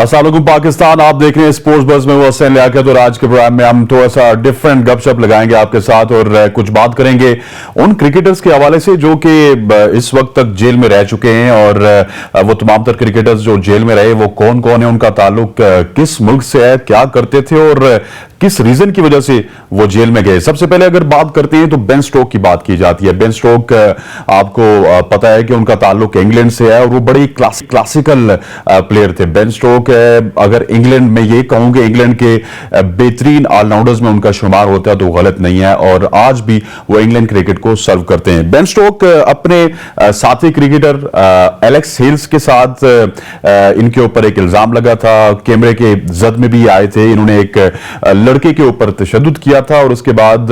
अस्सलाम वालेकुम पाकिस्तान, आप देख रहे हैं स्पोर्ट्स बस में। वो हसैन लियाकत और आज के प्रोग्राम में हम थोड़ा सा डिफरेंट गपशप लगाएंगे आपके साथ और कुछ बात करेंगे उन क्रिकेटर्स के हवाले से जो कि इस वक्त तक जेल में रह चुके हैं। और वो तमाम तर क्रिकेटर्स जो जेल में रहे वो कौन कौन है, उनका ताल्लुक किस मुल्क से है, क्या करते थे और किस रीजन की वजह से वो जेल में गए। सबसे पहले अगर बात करते हैं तो बेन स्टोक की बात की जाती है। बेन स्टोक आपको पता है कि उनका ताल्लुक इंग्लैंड से है और वो बड़ी क्लासिकल प्लेयर थे। बेन स्टोक अगर इंग्लैंड में ये कहूंगे इंग्लैंड के बेहतरीन ऑलराउंडर्स में उनका शुमार होता है तो गलत नहीं है, और आज भी वो इंग्लैंड क्रिकेट को सर्व करते हैं। बेन स्टोक अपने साथी क्रिकेटर एलेक्स हेल्स के साथ इनके ऊपर एक इल्जाम लगा था, कैमरे के जद में भी आए थे। इन्होंने एक लड़के के ऊपर तशद्दुद किया था और उसके बाद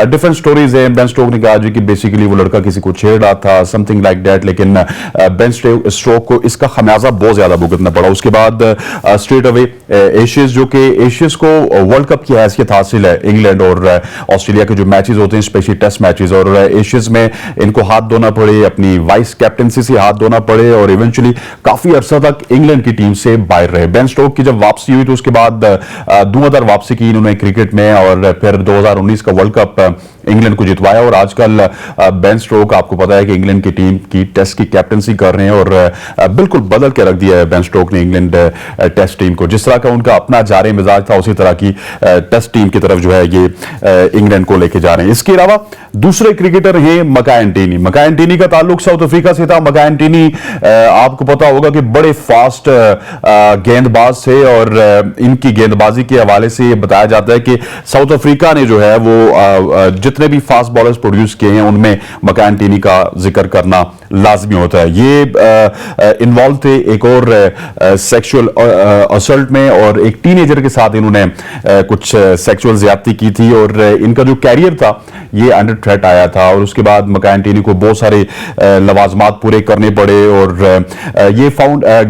डिफरेंट स्टोरीज है। बेन स्टोक ने कहा जी कि बेसिकली वो लड़का किसी को छेड़ रहा था, समथिंग लाइक दैट, लेकिन बेन स्टोक को इसका खमियाजा बहुत ज्यादा भुगतना पड़ा। उसके बाद स्ट्रेट अवे एशियंस, जो कि एशियंस को वर्ल्ड कप की हैसियत हासिल है इंग्लैंड और ऑस्ट्रेलिया के जो मैचेस होते हैं स्पेशली टेस्ट मैचेस, और एशियंस में इनको हाथ धोना पड़े, अपनी वाइस कैप्टनसी से हाथ धोना पड़े और इवेंचुअली काफी अरसा तक इंग्लैंड की टीम से बाहर रहे। बेन स्टोक की जब वापसी हुई तो उसके बाद धुआंधार वापसी की इन्होंने क्रिकेट में और फिर 2019 का वर्ल्ड कप इंग्लैंड को जितवाया। और आजकल बेन स्टोक आपको पता है कि इंग्लैंड की टीम की टेस्ट की कैप्टनसी कर रहे हैं और बिल्कुल बदल के रख दिया है बेन स्टोक ने इंग्लैंड टेस्ट टीम को। जिस तरह का उनका अपना जारे मिजाज था उसी तरह की टेस्ट टीम की तरफ जो है ये इंग्लैंड को लेके जा रहे हैं। इसके अलावा दूसरे क्रिकेटर हैं मकाई एंटोनी। मकाई एंटोनी का ताल्लुक साउथ अफ्रीका से था। मकाई एंटोनी आपको पता होगा कि बड़े फास्ट गेंदबाज थे और इनकी गेंदबाजी के हवाले से ये बताया जाता है कि साउथ अफ्रीका ने जो है वो जितने भी फास्ट बॉलर्स प्रोड्यूस किए हैं उनमें मकाई एंटोनी का जिक्र करना लाजमी होता है। ये इन्वॉल्व थे एक और सेक्सुअल असल्ट में और एक टीनेजर के साथ इन्होंने कुछ सेक्सुअल ज्यादती की थी और इनका जो कैरियर था ये अंडर थ्रेट आया था। और उसके बाद मकाई एंटोनी को बहुत सारे लवाजमात पूरे करने पड़े और ये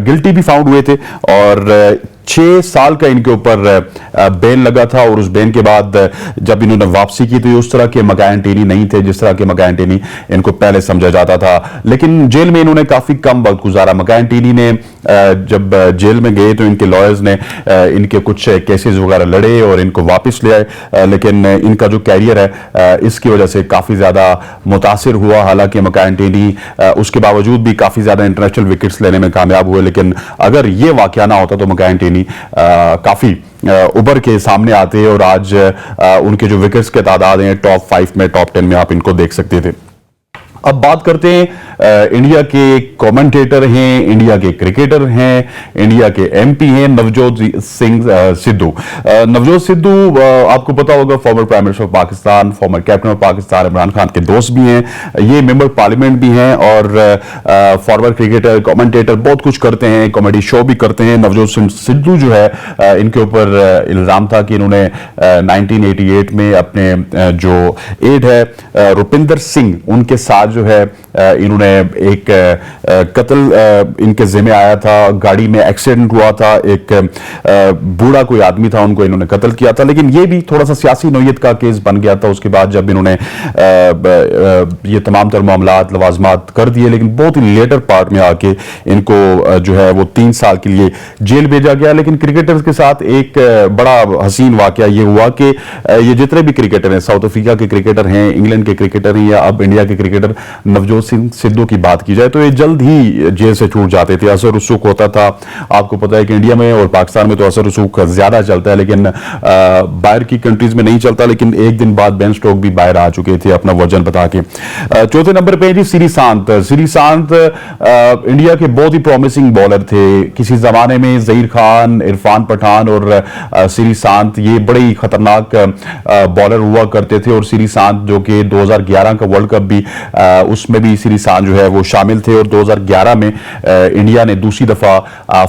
गिल्टी भी फाउंड हुए थे और 6 साल का इनके ऊपर बैन लगा था। और उस बैन के बाद जब इन्होंने वापसी की तो ये उस तरह के मकाई एंटोनी नहीं थे जिस तरह के मकाई एंटोनी इनको पहले समझा जाता था। लेकिन जेल में इन्होंने काफी कम वक्त गुजारा। मकाई एंटोनी ने जब जेल में गए तो इनके लॉयर्स ने इनके कुछ केसेस वगैरह लड़े और इनको वापस ले आए, लेकिन इनका जो कैरियर है इसकी वजह से काफी ज्यादा मुतासिर हुआ। हालांकि मकाई एंटोनी उसके बावजूद भी काफी ज्यादा इंटरनेशनल विकेट्स लेने में कामयाब हुए, लेकिन अगर ये वाकया ना होता तो मकाई एंटोनी काफी उभर के सामने आते और आज उनके जो विकेट्स के तादाद हैं टॉप 5 में, टॉप 10 में आप इनको देख सकते थे। अब बात करते हैं इंडिया के कमेंटेटर हैं, इंडिया के क्रिकेटर हैं, इंडिया के एमपी हैं नवजोत सिंह सिद्धू। नवजोत सिद्धू आपको पता होगा former prime minister of Pakistan, former captain of Pakistan, Imran Khan के दोस्त भी हैं, ये मेंबर पार्लियामेंट भी हैं और फॉर्मर क्रिकेटर, कमेंटेटर, बहुत कुछ करते हैं, कॉमेडी शो भी करते हैं। नवजोत सिंह सिद्धू जो है इनके ऊपर इल्जाम था कि इन्होंने 1988 में अपने जो एड है रुपिंदर सिंह उनके साथ जो है इन्होंने एक कत्ल इनके जिम्मे आया था। गाड़ी में एक्सीडेंट हुआ था, एक बूढ़ा कोई आदमी था, उनको इन्होंने कत्ल किया था, लेकिन ये भी थोड़ा सा सियासी नौयत का केस बन गया था। उसके बाद जब इन्होंने ये तमाम तर मामलात लवाजमात कर दिए, लेकिन बहुत ही लेटर पार्ट में आके इनको जो है वो 3 साल के लिए जेल भेजा गया। लेकिन क्रिकेटर्स के साथ एक बड़ा हसीन वाकया ये हुआ कि ये जितने भी क्रिकेटर हैं, साउथ अफ्रीका के क्रिकेटर हैं, इंग्लैंड के क्रिकेटर हैं या अब इंडिया के क्रिकेटर नवजोत सिंह सिद्धू की बात की जाए तो ये जल्द ही जेल से छूट जाते थे। असर रसूख होता था। आपको पता है कि इंडिया में और पाकिस्तान में तो असर रसूख ज्यादा चलता है, लेकिन बाहर की कंट्रीज में नहीं चलता। लेकिन एक दिन बाद बेन स्टोक भी बाहर आ चुके थे अपना वर्जन बता के। चौथे नंबर पे जी श्रीशांत। श्रीशांत इंडिया के बहुत ही प्रॉमिसिंग बॉलर थे। किसी जमाने में जहीर खान, इरफान पठान और श्रीशांत ये बड़े ही खतरनाक बॉलर हुआ करते थे। और श्रीशांत जो कि 2011 का वर्ल्ड कप भी उसमें भी श्रीशांत जो है वो शामिल थे और 2011 में इंडिया ने दूसरी दफा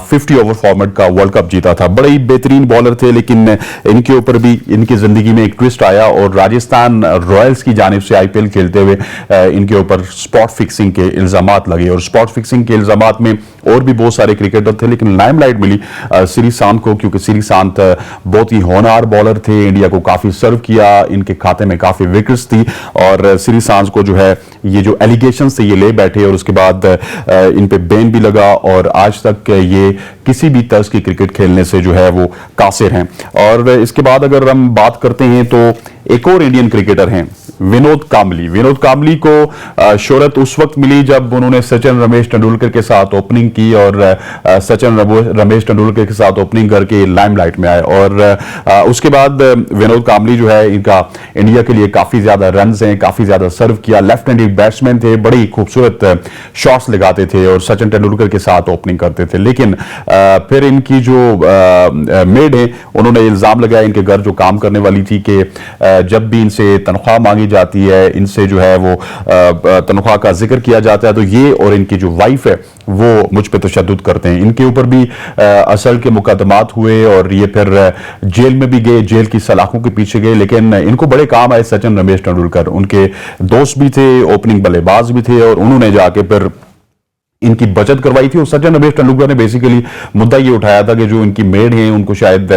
50 ओवर फॉर्मेट का वर्ल्ड कप जीता था। बड़े ही बेहतरीन बॉलर थे, लेकिन इनके ऊपर भी इनकी जिंदगी में एक ट्विस्ट आया और राजस्थान रॉयल्स की जानिब से आईपीएल खेलते हुए इनके ऊपर स्पॉट फिक्सिंग के इल्जामात लगे। और स्पॉट फिक्सिंग के इल्जामात में और भी बहुत सारे क्रिकेटर थे, लेकिन लाइमलाइट मिली श्रीशांत को, क्योंकि श्रीशांत बहुत ही होनहार बॉलर थे, इंडिया को काफी सर्व किया, इनके खाते में काफी विकेट्स थी और श्रीशांत को जो है ये जो एलिगेशन से ये ले बैठे और उसके बाद इन पे बैन भी लगा और आज तक ये किसी भी तर्ज की क्रिकेट खेलने से जो है वो कासिर हैं। और इसके बाद अगर हम बात करते हैं तो एक और इंडियन क्रिकेटर हैं विनोद कांबली। विनोद कांबली को शोहरत उस वक्त मिली जब उन्होंने सचिन रमेश तेंदुलकर के साथ ओपनिंग की और सचिन रमेश तेंदुलकर के साथ ओपनिंग करके लाइमलाइट में आए और उसके बाद विनोद कांबली जो है इनका इंडिया के लिए काफी ज्यादा रन्स हैं, काफी ज्यादा सर्व किया, लेफ्ट हैंडेड बैट्समैन थे, बड़ी खूबसूरत शॉट्स लगाते थे और सचिन तेंदुलकर के साथ ओपनिंग करते थे। लेकिन फिर इनकी जो मेड है उन्होंने इल्जाम लगाया इनके घर जो काम करने वाली थी कि जब भी इनसे तनख्वाह मांगी जाती है, इनसे जो है वो तनख्वाह का जिक्र किया जाता है तो ये और इनकी जो वाइफ है वो मुझ पे तशद्दुद करते हैं। इनके ऊपर भी असल के मुकदमात हुए और ये फिर जेल में भी गए, जेल की सलाखों के पीछे गए, लेकिन इनको बड़े काम आए सचिन रमेश तेंदुलकर। उनके दोस्त भी थे, ओपनिंग बल्लेबाज भी थे और उन्होंने जाके फिर इनकी बचत करवाई थी। और सचिन रमेश तेंदुलकर ने बेसिकली मुद्दा ये उठाया था कि जो इनकी मेड है उनको शायद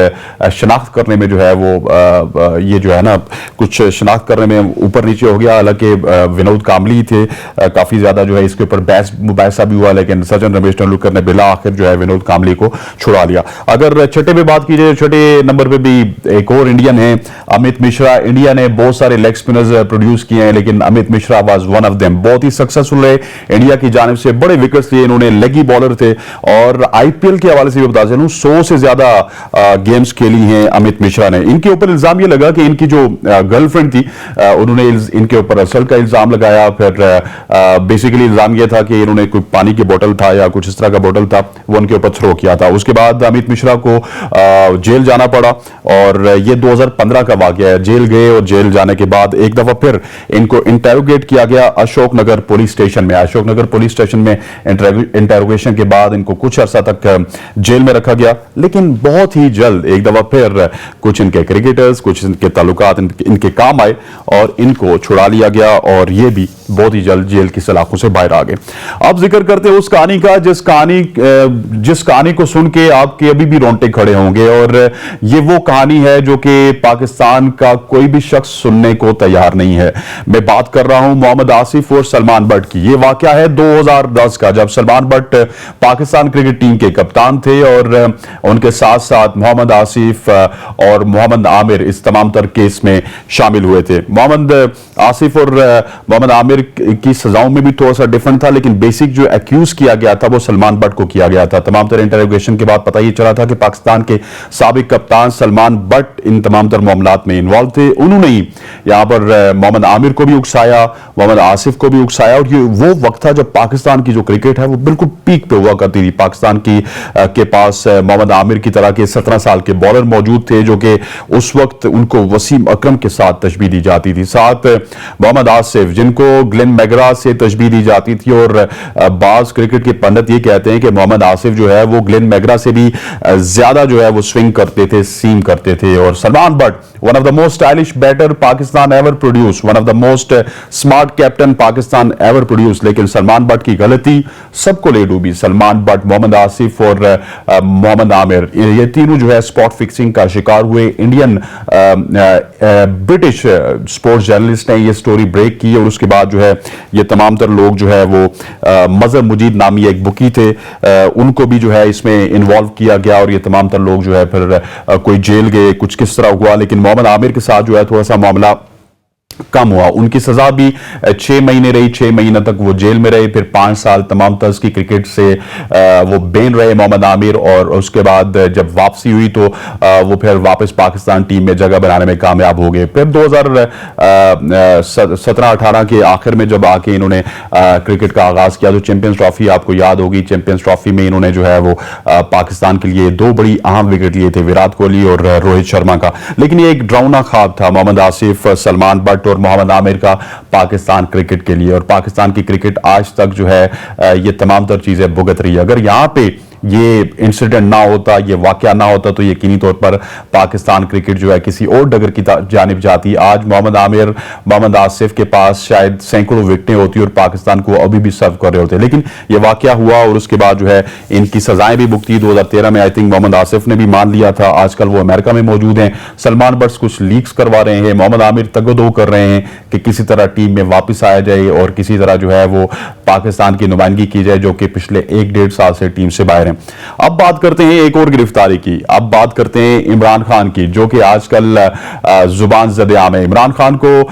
शनाख्त करने में जो है वो ये जो है ना कुछ शनाख्त करने में ऊपर नीचे हो गया। हालांकि विनोद कांबली थे, काफी ज्यादा जो है इसके ऊपर बहस मुबाहिसा भी हुआ, लेकिन सचिन रमेश तेंदुलकर ने बिला आखिर जो है विनोद कांबली को छुड़ा लिया। अगर छठे पे बात की जाए, छठे नंबर पे भी एक और इंडियन है अमित मिश्रा। इंडिया ने बहुत सारे लेग स्पिनर्स प्रोड्यूस किए हैं लेकिन Amit Mishra was one of them. बहुत ही सक्सेसफुल रहे इंडिया की जानिब से, बड़े विकेट्स लिए, इन्होंने लेगी बॉलर थे और आईपीएल के हवाले से भी बता चलूं 100 से ज्यादा गेम्स खेली हैं अमित मिश्रा ने। इनके ऊपर इल्जाम ये लगा कि इनकी जो गर्लफ्रेंड थी उन्होंने इनके ऊपर असल का इल्जाम लगाया। फिर बेसिकली इल्जाम यह था कि इन्होंने कोई पानी की बोतल था या कुछ इस तरह का बोतल था वो उनके ऊपर थ्रो किया था। उसके बाद अमित मिश्रा को जेल जाना पड़ा और ये 2015 का वाकया है। जेल गए और जेल जाने के बाद एक दफा फिर इनको इंटेरोगेट किया गया अशोकनगर पुलिस स्टेशन में। अशोकनगर पुलिस स्टेशन में इंटेरोगेशन के बाद इनको कुछ अर्सा तक जेल में रखा गया, लेकिन बहुत ही जल्द एक दफा फिर कुछ इनके क्रिकेटर्स, कुछ इनके ताल्लुकात इनके काम आए और इनको छुड़ा लिया गया और ये भी बहुत ही जल्द जेल की सलाखों से बाहर आ गए। अब जिक्र करते हैं उस कहानी का जिस कहानी को सुन के आपके अभी भी रोंगटे खड़े होंगे और ये वो कहानी है जो कि पाकिस्तान का कोई भी शख्स सुनने को तैयार नहीं है। मैं बात कर रहा हूं मोहम्मद आसिफ और सलमान बट की। ये वाकया है 2010 का, जब Salman but Pakistan cricket team के कप्तान थे और उनके साथ साथ मोहम्मद आसिफ और मोहम्मद आमिर इस तमाम तर केस में शामिल हुए थे। मोहम्मद आसिफ और मोहम्मद आमिर की सजाओं में भी थोड़ा सा डिफरेंट था, लेकिन बेसिक जो एक्यूज किया गया था वो सलमान बट को किया गया था। तमाम तर इंटरोगेशन के बाद पता ही चला था कि पाकिस्तान के साबिक कप्तान सलमान बट इन तमाम तर मामलात में इन्वॉल्व थे। उन्होंने ही यहां पर मोहम्मद आमिर को भी उकसाया, मोहम्मद आसिफ को भी उकसाया और ये वो वक्त था जब पाकिस्तान की जो क्रिकेट है वो बिल्कुल पीक पे हुआ करती थी। पाकिस्तान के पास मोहम्मद आमिर की तरह के 17 साल के बॉलर मौजूद थे जो कि उस वक्त उनको वसीम अकरम के साथ तशबीह दी जाती थी। साथ मोहम्मद आसिफ जिनको ग्लेन मैग्रा से तशबीह दी जाती थी और बाज क्रिकेट के पंडित ये कहते हैं कि मोहम्मद आसिफ जो है वो ग्लेन मैग्रा से भी ज्यादा जो है वो स्विंग करते थे, सीम करते थे। और Salman Butt one of the most stylish batter Pakistan ever produce, one of the most smart captain Pakistan ever produce. लेकिन सलमान बट की गलती सबको ले डूबी। सलमान बट, मोहम्मद आसिफ और मोहम्मद आमिर ये तीनों जो है स्पॉट फिक्सिंग का शिकार हुए। इंडियन ब्रिटिश स्पोर्ट्स जर्नलिस्ट ने ये स्टोरी ब्रेक की और उसके बाद जो है ये तमाम तर लोग जो है वो मजहर मुजीद नामी एक बुकी थे, उनको भी जो है इसमें इन्वॉल्व किया गया और ये तमाम तर लोग जो है फिर कोई जेल गए, कुछ किस तरह हुआ। लेकिन मोहम्मद आमिर के साथ जो है थोड़ा सा मामला कम हुआ। उनकी सजा भी 6 महीने रही, 6 महीने तक वो जेल में रहे, फिर 5 साल तमाम तर्ज की क्रिकेट से वो बैन रहे मोहम्मद आमिर। और उसके बाद जब वापसी हुई तो वो फिर वापस पाकिस्तान टीम में जगह बनाने में कामयाब हो गए। फिर 2017-18 के आखिर में जब आके इन्होंने क्रिकेट का आगाज किया तो चैंपियंस ट्रॉफी आपको याद होगी, चैंपियंस ट्रॉफी में इन्होंने जो है वो पाकिस्तान के लिए 2 बड़ी अहम विकेट लिए थे, विराट कोहली और रोहित शर्मा का। लेकिन ये एक ड्राउना ख्वाब था मोहम्मद आसिफ, सलमान बट और मोहम्मद आमिर का पाकिस्तान क्रिकेट के लिए। और पाकिस्तान की क्रिकेट आज तक जो है ये तमाम तर चीजें भुगत रही है। अगर यहां पे ये इंसिडेंट ना होता, ये वाकया ना होता, तो यकीनी तौर पर पाकिस्तान क्रिकेट जो है किसी और डगर की जानिब जाती। आज मोहम्मद आमिर, मोहम्मद आसिफ के पास शायद सैकड़ों विकेटें होती और पाकिस्तान को अभी भी सर्व कर रहे होते, लेकिन ये वाकया हुआ और उसके बाद जो है इनकी सजाएं भी भुगती। 2013 में आई थिंक मोहम्मद आसिफ ने भी मान लिया था, आजकल वो अमेरिका में मौजूद हैं। सलमान बट्स कुछ लीक्स करवा रहे हैं, मोहम्मद आमिर तगदो कर रहे हैं कि किसी तरह टीम में वापस आया जाए और किसी तरह जो है वो पाकिस्तान की नुमाइंदगी की जाए, जो कि पिछले 1-1.5 साल से टीम से बाहर हैं। अब बात करते हैं एक और गिरफ्तारी की, अब बात करते हैं इमरान खान की, जो कि आजकल जुबान ज़द-ए-आम है। इमरान खान को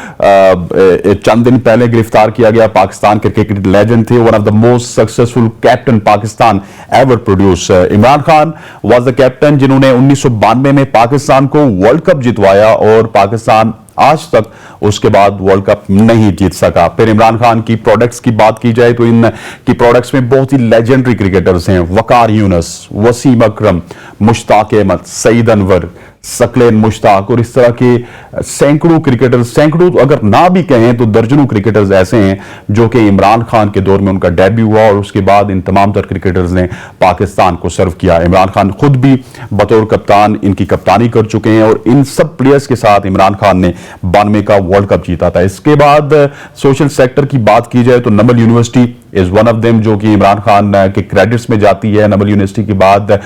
चंद दिन पहले गिरफ्तार किया गया। पाकिस्तान क्रिकेट लेजेंड थे, one of the most successful captain Pakistan ever produce. Imran Khan was the captain जिन्होंने 1992 में पाकिस्तान को वर्ल्ड कप जितवाया और पाकिस्तान आज तक उसके बाद वर्ल्ड कप नहीं जीत सका। फिर इमरान खान की प्रोडक्ट्स की बात की जाए तो इन की प्रोडक्ट्स में बहुत ही लेजेंडरी क्रिकेटर्स हैं, वकार यूनुस, वसीम अकरम, मुश्ताक अहमद, सईद अनवर, सकलेन मुश्ताक और इस तरह के सैकड़ों क्रिकेटर्स, सैकड़ों अगर ना भी कहें तो दर्जनों क्रिकेटर्स ऐसे हैं जो कि इमरान खान के दौर में उनका डेब्यू हुआ और उसके बाद इन तमाम तर क्रिकेटर्स ने पाकिस्तान को सर्व किया। इमरान खान खुद भी बतौर कप्तान इनकी कप्तानी कर चुके हैं और इन सब प्लेयर्स के साथ इमरान खान ने 92 का वर्ल्ड कप जीता था। इसके बाद सोशल सेक्टर की बात की जाए तो Namal university is one of them, जो कि इमरान खान के क्रेडिट्स में जाती है। नमल यूनिवर्सिटी के बाद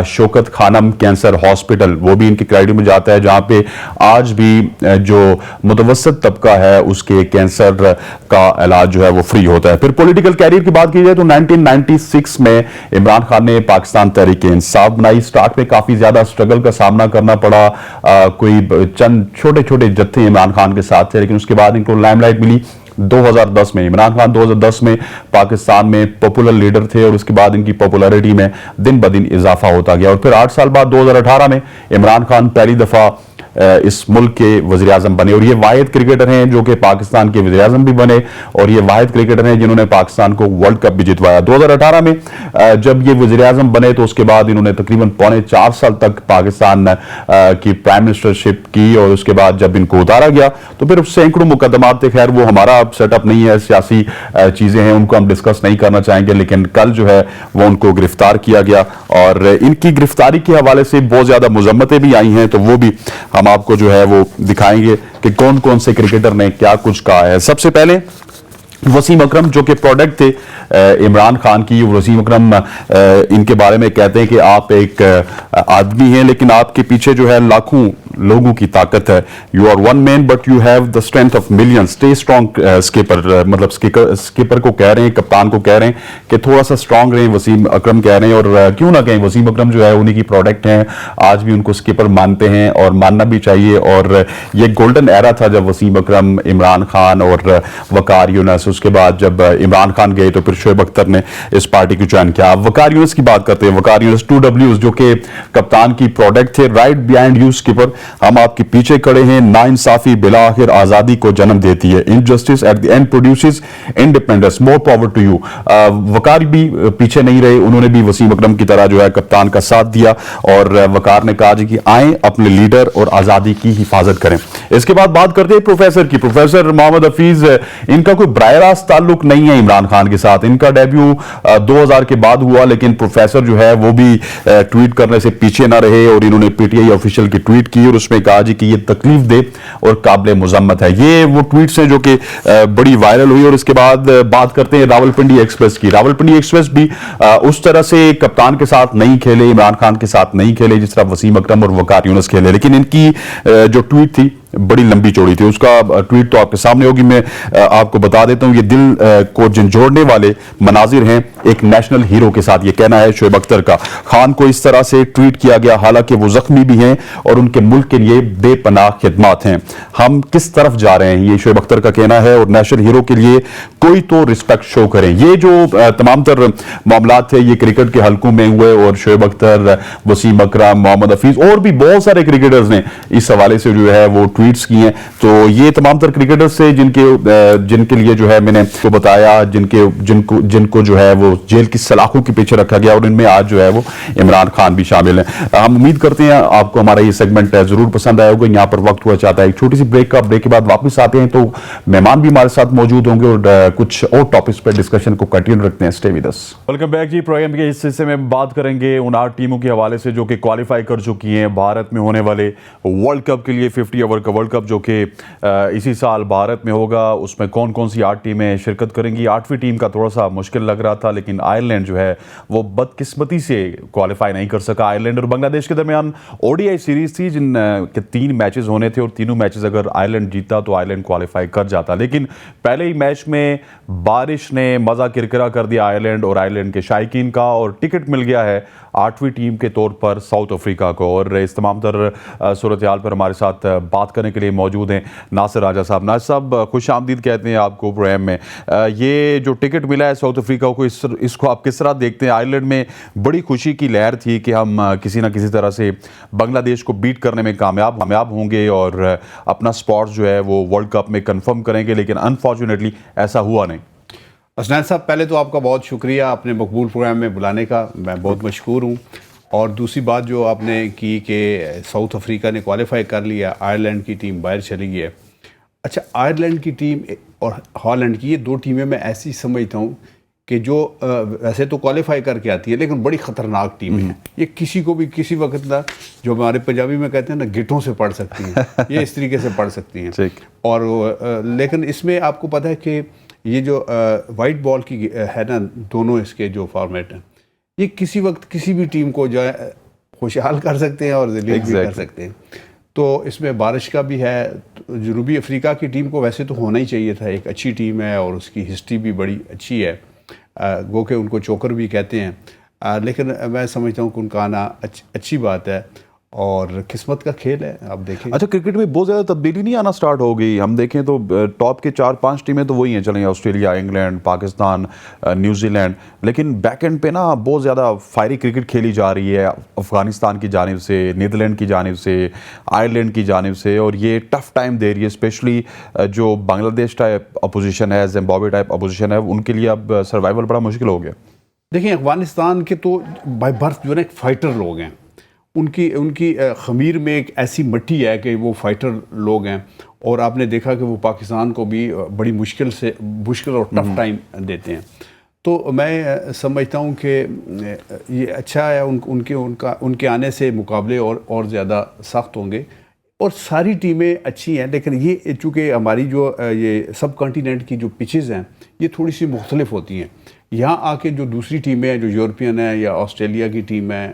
शौकत खानम कैंसर हॉस्पिटल, वो भी इनके क्रेडिट में जाता है, जहां पे आज भी जो मुतवसत तबका है उसके कैंसर का इलाज जो है वो फ्री होता है। फिर पॉलिटिकल कैरियर की बात की जाए तो 1996 में इमरान खान ने पाकिस्तान तहरीक इंसाफ बनाई। स्टार्ट में काफी ज्यादा स्ट्रगल का सामना करना पड़ा, कोई चंद छोटे छोटे जत्थे इमरान खान के साथ थे, लेकिन उसके बाद इनको लाइमलाइट मिली 2010 में। इमरान खान 2010 में पाकिस्तान में पॉपुलर लीडर थे और उसके बाद इनकी पॉपुलैरिटी में दिन ब दिन इजाफा होता गया और फिर 8 साल बाद 2018 में इमरान खान पहली दफा इस मुल्क के वज़ीर आज़म बने और ये वाहिद क्रिकेटर हैं जो कि पाकिस्तान के वज़ीर आज़म भी बने और ये वाहिद क्रिकेटर हैं जिन्होंने पाकिस्तान को वर्ल्ड कप भी जितवाया। 2018 में जब ये वज़ीर आज़म बने तो उसके बाद इन्होंने तकरीबन 3.25 साल तक पाकिस्तान की प्राइम मिनिस्टरशिप की और उसके बाद जब इनको उतारा गया तो फिर सैकड़ों मुकदमात थे। खैर वो हमारा सेटअप नहीं है, सियासी चीजें हैं, उनको हम डिस्कस नहीं करना चाहेंगे, लेकिन कल जो है वो उनको गिरफ्तार किया गया और इनकी गिरफ्तारी के हवाले से बहुत ज्यादा मुजम्मतें भी आई हैं, तो वो भी हम आपको जो है वो दिखाएंगे कि कौन कौन से क्रिकेटर ने क्या कुछ कहा है। सबसे पहले वसीम अकरम जो कि प्रोडक्ट थे इमरान खान की, वसीम अकरम इनके बारे में कहते हैं कि आप एक आदमी हैं लेकिन आपके पीछे जो है लाखों लोगों की ताकत है। You are one man but you have the strength of millions, stay strong. Skipper मतलब स्किपर को कह रहे हैं, कप्तान को कह रहे हैं कि थोड़ा सा स्ट्रॉन्ग रहें, वसीम अकरम कह रहे हैं। और क्यों ना कहें, वसीम अकरम जो है उन्हीं की प्रोडक्ट हैं, आज भी उनको स्किपर मानते हैं और मानना भी चाहिए। और ये गोल्डन एरा था जब वसीम अकरम, इमरान खान और वकार यूनुस, उसके बाद जब इमरान खान गए तो फिर शोएब अख्तर ने इस पार्टी को ज्वाइन किया। अब वकार यूनुस की बात करते हैं। वकार यूनुस 2Ws जो कि कप्तान की प्रोडक्ट थे, राइट बिहाइंड यू स्किपर, हम आपके पीछे खड़े हैं, नाइंसाफी बिला आखिर आजादी को जन्म देती है, injustice at the end produces independence, more power to you. Waqar भी पीछे नहीं रहे, उन्होंने भी वसीम अकरम की तरह जो है कप्तान का साथ दिया और वकार ने कहा जी कि आए अपने लीडर और आजादी की हिफाजत करें। इसके बाद बात करते हैं प्रोफेसर की। प्रोफेसर मोहम्मद हफीज, इनका कोई बराह रास्त ताल्लुक नहीं है इमरान खान के साथ, इनका डेब्यू 2000 के बाद हुआ, लेकिन प्रोफेसर जो है वो भी ट्वीट करने से पीछे ना रहे और इन्होंने पीटीआई ऑफिशियल की ट्वीट की और उसमें कहा जी कि ये तकलीफ दे और काबिल मुजम्मत है। ये वो ट्वीट्स हैं जो कि बड़ी वायरल हुई। और इसके बाद बात करते हैं रावलपिंडी एक्सप्रेस की। रावलपिंडी एक्सप्रेस भी उस तरह से कप्तान के साथ नहीं खेले, इमरान खान के साथ नहीं खेले जिस तरह वसीम अकरम और वकार यूनुस खेले, लेकिन इनकी जो ट्वीट थी बड़ी लंबी चौड़ी थी। उसका ट्वीट तो आपके सामने होगी, मैं आपको बता देता हूं। ये दिल को झंझोड़ने वाले मनाजिर हैं एक नेशनल हीरो के साथ, ये कहना है शोएब अख्तर का। खान को इस तरह से ट्वीट किया गया हालांकि वो जख्मी भी हैं और उनके मुल्क के लिए बेपनाह खिदमत हैं। हम किस तरफ जा रहे हैं, ये शोएब अख्तर का कहना है। और नेशनल हीरो के लिए कोई तो रिस्पेक्ट शो करें। ये जो तमाम तर मामला थे ये क्रिकेट के हलकों में हुए और शोएब अख्तर, वसीम अकरम, मोहम्मद हफीज और भी बहुत सारे क्रिकेटर्स ने इस हवाले से जो है वो ट्वीट्स की हैं। तो ये तमाम तर क्रिकेटर्स से जिनके लिए जो है मैंने तो बताया, जिनको जो है वो जेल की सलाखों के पीछे रखा गया, और इनमें आज जो है वो इमरान खान भी शामिल हैं। हम उम्मीद करते हैं आपको हमारा ये सेगमेंट जरूर पसंद आया होगा। यहाँ पर वक्त हुआ चाहता है एक छोटी सी ब्रेक का। ब्रेक के बाद वापस आते हैं तो मेहमान भी हमारे साथ मौजूद होंगे और कुछ और टॉपिक्स पर डिस्कशन को कंटिन्यू रखते हैं। Stay with us. Welcome back ji. Program के इस हिस्से में बात करेंगे उन 8 टीमों के हवाले से जो कि क्वालिफाई कर चुकी हैं भारत में होने वाले वर्ल्ड कप के लिए, 50 ओवर का वर्ल्ड कप जो कि इसी साल भारत में होगा। उसमें कौन कौन सी 8 टीमें शिरकत करेंगी। 8वीं टीम का थोड़ा सा मुश्किल लग रहा था, लेकिन आयरलैंड जो है वो बदकिस्मती से क्वालिफाई नहीं कर सका। आयरलैंड और बांग्लादेश के दरमियान ओडीआई सीरीज थी जिन के 3 मैचेस होने थे, और तीनों मैचेस अगर आयरलैंड जीता तो आयरलैंड क्वालिफाई कर जाता। लेकिन पहले ही मैच में बारिश ने मजा किरकिरा कर दिया आयरलैंड और आयरलैंड के शायकीन का, और टिकट मिल गया है 8वीं टीम के तौर पर साउथ अफ्रीका को। और इस तमाम तर सूरत हाल पर हमारे साथ बात करने के लिए मौजूद हैं नासिर राजा साहब। नासिर साहब, खुश आमदीद कहते हैं आपको प्रोग्राम में। ये जो टिकट मिला है साउथ अफ्रीका को, इसको आप किस तरह देखते हैं? आयरलैंड में बड़ी खुशी की लहर थी कि हम किसी ना किसी तरह से बांग्लादेश को बीट करने में कामयाब होंगे और अपना स्पॉट जो है वो वर्ल्ड कप में कंफर्म करेंगे, लेकिन अनफॉर्चुनेटली ऐसा हुआ नहीं। असनैन साहब, पहले तो आपका बहुत शुक्रिया अपने मकबूल प्रोग्राम में बुलाने का, मैं बहुत मशकूर हूँ। और दूसरी बात जो आपने की कि साउथ अफ्रीका ने क्वालिफाई कर लिया, आयरलैंड की टीम बाहर चली गई है। अच्छा, आयरलैंड की टीम और हॉलैंड की, ये 2 टीमें मैं ऐसी समझता हूँ कि जो वैसे तो क्वालिफाई करके आती है लेकिन बड़ी ख़तरनाक टीम है। ये किसी को भी किसी वक्त ना, जो हमारे पंजाबी में कहते हैं ना, गिट्टों से पढ़ सकती हैं, ये इस तरीके से पढ़ सकती हैं। और लेकिन इसमें आपको पता है कि ये जो वाइट बॉल की है ना, दोनों इसके जो फॉर्मेट हैं, ये किसी वक्त किसी भी टीम को जो है खुशहाल कर सकते हैं और ज़लील भी कर सकते हैं। तो इसमें बारिश का भी है। तो जनूबी अफ्रीका की टीम को वैसे तो होना ही चाहिए था, एक अच्छी टीम है और उसकी हिस्ट्री भी बड़ी अच्छी है, गो के उनको चोकर भी कहते हैं। लेकिन मैं समझता हूँ कि उनका आना अच्छी बात है और किस्मत का खेल है। आप देखें, अच्छा, क्रिकेट में बहुत ज़्यादा तब्दीली नहीं आना स्टार्ट हो गई। हम देखें तो टॉप के 4-5 टीमें तो वही हैं, चलेंगे ऑस्ट्रेलिया, इंग्लैंड, पाकिस्तान, न्यूजीलैंड, लेकिन बैक एंड पे ना बहुत ज़्यादा फायरी क्रिकेट खेली जा रही है अफगानिस्तान की जानिब से, नीदरलैंड की जानिब से, आयरलैंड की जानिब से, और ये टफ टाइम दे रही है। स्पेशली जो बांग्लादेश टाइप अपोजिशन है, जिम्बाब्वे टाइप अपोजिशन है, उनके लिए अब सर्वाइवल बड़ा मुश्किल हो गया। देखिए, अफगानिस्तान के तो बाय बर्थ जो है फाइटर लोग हैं, उनकी ख़मीर में एक ऐसी मिट्टी है कि वो फाइटर लोग हैं। और आपने देखा कि वो पाकिस्तान को भी बड़ी मुश्किल और टफ टाइम देते हैं। तो मैं समझता हूँ कि ये अच्छा है, उनके आने से मुकाबले और ज़्यादा सख्त होंगे और सारी टीमें अच्छी हैं। लेकिन ये चूँकि हमारी जो ये सब कॉन्टिनेंट की जो पिचेज़ हैं, ये थोड़ी सी मुख्तलिफ होती हैं। यहाँ आके जो दूसरी टीमें हैं, जो यूरोपियन है या ऑस्ट्रेलिया की टीम है,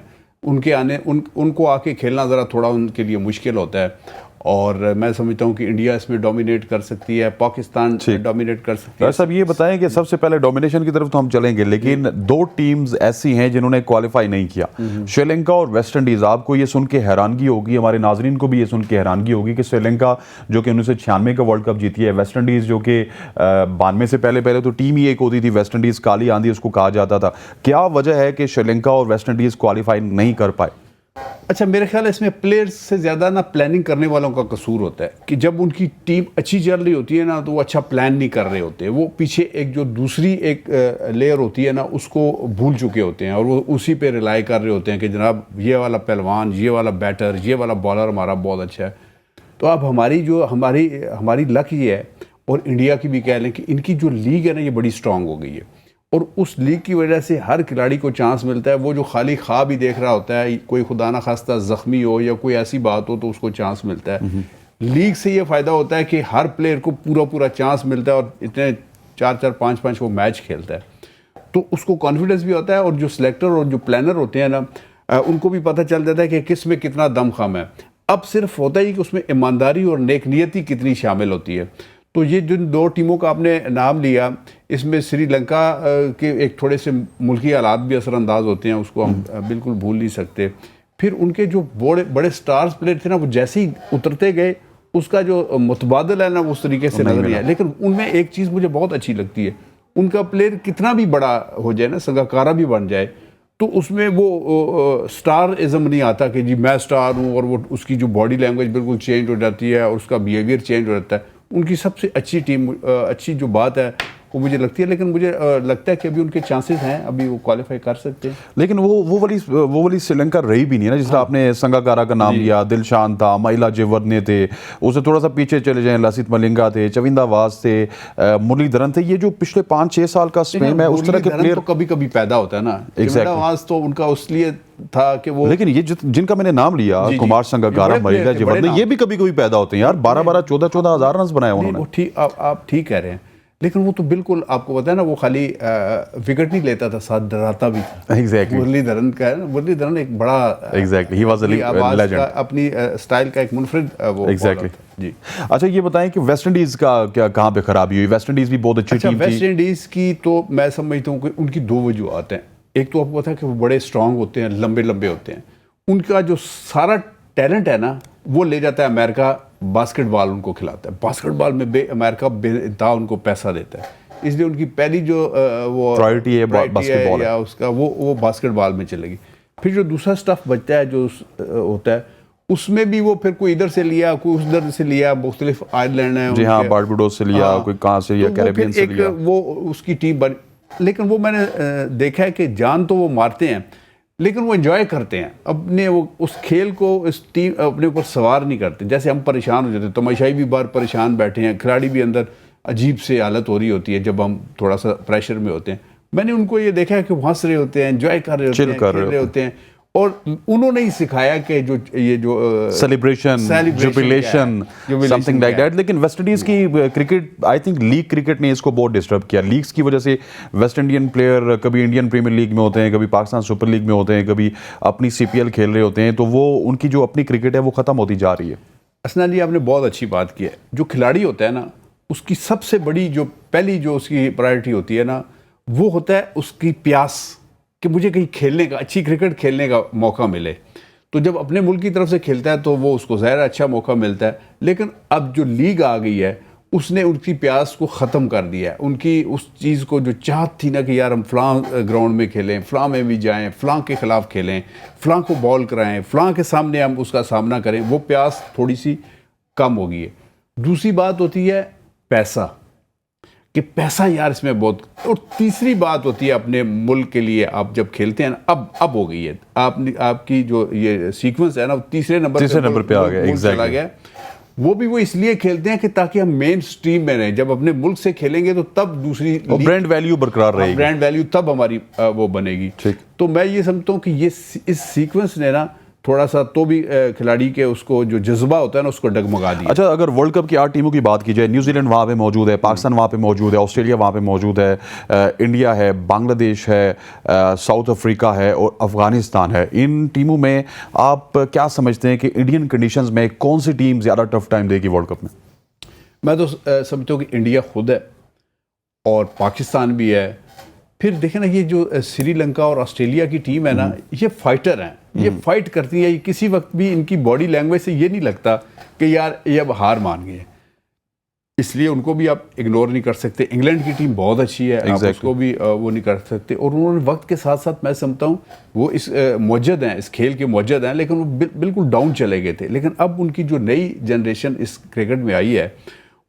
उनको आके खेलना ज़रा थोड़ा उनके लिए मुश्किल होता है। और मैं समझता हूँ कि इंडिया इसमें डोमिनेट कर सकती है, पाकिस्तान डोमिनेट कर सकती है। सब ये बताएं कि सबसे पहले डोमिनेशन की तरफ तो हम चलेंगे, लेकिन 2 टीम्स ऐसी हैं जिन्होंने क्वालिफाई नहीं किया, श्रीलंका और वेस्ट इंडीज। आपको ये सुन के हैरानगी होगी, हमारे नाजरीन को भी ये सुन के हैरानगी होगी कि श्रीलंका जो कि 1996 का वर्ल्ड कप जीती है, वेस्ट इंडीज जो कि 92 से पहले तो टीम ही एक होती थी, वेस्ट इंडीज काली आंधी उसको कहा जाता था। क्या वजह है कि श्रीलंका और वेस्ट इंडीज क्वालिफाई नहीं कर पाए? अच्छा, मेरे ख्याल है इसमें प्लेयर्स से ज़्यादा ना प्लानिंग करने वालों का कसूर होता है कि जब उनकी टीम अच्छी चल रही होती है ना, तो वो अच्छा प्लान नहीं कर रहे होते। वो पीछे एक जो दूसरी एक लेयर होती है ना, उसको भूल चुके होते हैं और वो उसी पे रिलाई कर रहे होते हैं कि जनाब ये वाला पहलवान, ये वाला बैटर, ये वाला बॉलर हमारा बहुत अच्छा है। तो अब हमारी लक ये है, और इंडिया की भी कह लें कि इनकी जो लीग है ना, ये बड़ी स्ट्रांग हो गई है और उस लीग की वजह से हर खिलाड़ी को चांस मिलता है। वो जो खाली ख्वाब ही देख रहा होता है, कोई खुदा ना खास्ता ज़ख्मी हो या कोई ऐसी बात हो, तो उसको चांस मिलता है। लीग से ये फ़ायदा होता है कि हर प्लेयर को पूरा चांस मिलता है और इतने 4-4, 5-5 वो मैच खेलता है, तो उसको कॉन्फिडेंस भी होता है। और जो सिलेक्टर और जो प्लानर होते हैं ना, उनको भी पता चल जाता है कि किस में कितना दमखम है। अब सिर्फ होता ही कि उसमें ईमानदारी और नेकनियती कितनी शामिल होती है। तो ये जिन 2 टीमों का आपने नाम लिया, इसमें श्रीलंका के एक थोड़े से मुल्की हालात भी असरअंदाज होते हैं, उसको हम बिल्कुल भूल नहीं सकते। फिर उनके जो बड़े स्टार्स प्लेयर थे ना, वो जैसे ही उतरते गए, उसका जो मुतबादल है ना, वो उस तरीके से नजर नहीं आया। लेकिन उनमें एक चीज़ मुझे बहुत अच्छी लगती है, उनका प्लेयर कितना भी बड़ा हो जाए ना, संगाकारा भी बन जाए, तो उसमें वो स्टार इज़म नहीं आता कि जी मैं स्टार हूँ, और वो उसकी जो बॉडी लैंग्वेज बिल्कुल चेंज हो जाती है और उसका बिहेवियर चेंज हो जाता है। उनकी सबसे अच्छी टीम, अच्छी जो बात है वो मुझे लगती है, लेकिन मुझे लगता है कि अभी उनके चांसेस हैं, अभी वो क्वालिफाई कर सकते हैं। लेकिन वो वाली श्रीलंका रही भी नहीं है ना, जिससे आपने संगाकारा का नाम लिया, दिलशान था, महिला जेवर्धने थे, उसे थोड़ा सा पीछे चले जाएं, लसित मलिंगा थे, चविंदा वास थे, मुरलीधरन थे। ये जो पिछले 5-6 साल का स्पेम है, उस तरह के प्लेयर तो कभी कभी पैदा होता है ना। Exactly. आवाज तो उनका उसलिए था कि वो, लेकिन ये जिनका मैंने नाम लिया, जी, कुमार ये संगाकारा, बड़े महिला player थे, जेवर्धने, बड़े ये भी कभी कभी पैदा होते हैं यार। 12-12, 14-14 हजार रन बनाए नहीं, उन्होंने। वो ठीक, आप ठीक कह रहे हैं, लेकिन वो तो बिल्कुल आपको पता है ना, वो खाली विकेट नहीं लेता था, साथ डराता भी था। एग्जैक्टली मुरलीधरन का है ना, मुरलीधरन एक बड़ा एग्जैक्टली ही वाज अ आवाज लेजेंड। का, अपनी स्टाइल का एक मुनफरिद वो एग्जैक्टली bowler था। जी। अच्छा, ये बताएं कि वेस्ट इंडीज का क्या, कहाँ पे खराबी हुई? वेस्ट इंडीज भी बहुत अच्छी अच्छा, टीम वेस्ट थी। इंडीज की तो मैं समझता हूँ कि उनकी दो वजूहत हैं। एक तो आपको पता है कि वो बड़े स्ट्रांग होते हैं, लंबे लंबे होते हैं, उनका जो सारा टैलेंट है ना वो ले जाता है अमेरिका, बास्केटबॉल उनको खिलाता है। बास्केटबॉल में अमेरिका बेइंतहा उनको पैसा देता है, इसलिए उनकी पहली जो वो प्रायोरिटी है बास्केटबॉल या उसका वो बास्केटबॉल में चलेगी। फिर जो दूसरा स्टफ बचता है जो होता है, उसमें भी वो फिर कोई इधर से लिया, कोई उधर से लिया, मुख्तलिफ आइलैंड है जी हाँ, उनके। बारबुडोस से लिया, हाँ, कोई कहाँ से लिया, तो वो कैरेबियन फिर से लिया। वो उसकी टीम बन, लेकिन वो मैंने देखा है कि जान तो वो मारते हैं, लेकिन वो एंजॉय करते हैं अपने, वो उस खेल को, इस टीम अपने ऊपर सवार नहीं करते। जैसे हम परेशान हो जाते हैं, तमाशाई भी बाहर परेशान बैठे हैं, खिलाड़ी भी अंदर अजीब से हालत हो रही होती है जब हम थोड़ा सा प्रेशर में होते हैं। मैंने उनको ये देखा है कि वो हंस रहे होते हैं, एंजॉय कर रहे होते हैं, खेल रहे होते हैं, और उन्होंने ही सिखाया कि जो ये जो celebration, jubilation, something like that. लेकिन वेस्ट इंडीज की cricket, I think league cricket ने इसको बहुत डिस्टर्ब किया। लीग्स की वजह से वेस्ट इंडियन प्लेयर कभी इंडियन प्रीमियर लीग में होते हैं, कभी पाकिस्तान सुपर लीग में होते हैं, कभी अपनी CPL खेल रहे होते हैं, तो वो उनकी जो अपनी क्रिकेट है वो खत्म होती जा रही है। असनान जी, आपने बहुत अच्छी बात की है। जो खिलाड़ी होता है ना, उसकी सबसे बड़ी जो पहली जो उसकी प्रायोरिटी होती है ना, वो होता है उसकी प्यास कि मुझे कहीं खेलने का, अच्छी क्रिकेट खेलने का मौका मिले। तो जब अपने मुल्क की तरफ से खेलता है तो वो उसको ज़ाहिर अच्छा मौका मिलता है। लेकिन अब जो लीग आ गई है, उसने उनकी प्यास को ख़त्म कर दिया है। उनकी उस चीज़ को जो चाहत थी ना कि यार हम फ़लाँ ग्राउंड में खेलें, फ़लाँ में भी जाएं, फ़लाँ के ख़िलाफ़ खेलें, फ़लाँ को बॉल कराएं, फ़लाँ के सामने हम उसका सामना करें, वो प्यास थोड़ी सी कम हो गई है। दूसरी बात होती है पैसा, कि पैसा यार इसमें बहुत। और तीसरी बात होती है अपने मुल्क के लिए आप जब खेलते हैं ना, अब हो गई है आपकी जो ये सीक्वेंस है ना, तीसरे नंबर पे आ गया, चला गया। वो भी वो इसलिए खेलते हैं कि ताकि हम मेन स्ट्रीम में रहें। जब अपने मुल्क से खेलेंगे तो तब दूसरी ब्रांड वैल्यू बरकरार रहेगी, ब्रांड वैल्यू तब हमारी वो बनेगी। तो मैं ये समझता हूँ कि ये इस सीक्वेंस ने ना थोड़ा सा तो भी खिलाड़ी के उसको जो जज्बा होता है ना, उसको डगमगा दिया। अच्छा, अगर वर्ल्ड कप की 8 टीमों की बात की जाए, न्यूजीलैंड वहाँ पे मौजूद है, पाकिस्तान वहाँ पे मौजूद है, ऑस्ट्रेलिया वहाँ पे मौजूद है, इंडिया है, बांग्लादेश है, साउथ अफ्रीका है और अफगानिस्तान है। इन टीमों में आप क्या समझते हैं कि इंडियन कंडीशंस में कौन सी टीम ज़्यादा टफ टाइम देगी वर्ल्ड कप में? मैं तो समझता हूँ कि इंडिया खुद है और पाकिस्तान भी है। फिर देखें ना, ये जो श्रीलंका और ऑस्ट्रेलिया की टीम है ना, ये फाइटर हैं, ये फाइट करती है। किसी वक्त भी इनकी बॉडी लैंग्वेज से ये नहीं लगता कि यार ये अब हार मान गए, इसलिए उनको भी आप इग्नोर नहीं कर सकते। इंग्लैंड की टीम बहुत अच्छी है, आप उसको भी वो नहीं कर सकते। और उन्होंने वक्त के साथ साथ, मैं समझता हूँ वो इस मौजूद हैं, इस खेल के मौजूद हैं, लेकिन वो बिल्कुल डाउन चले गए थे। लेकिन अब उनकी जो नई जनरेशन इस क्रिकेट में आई है,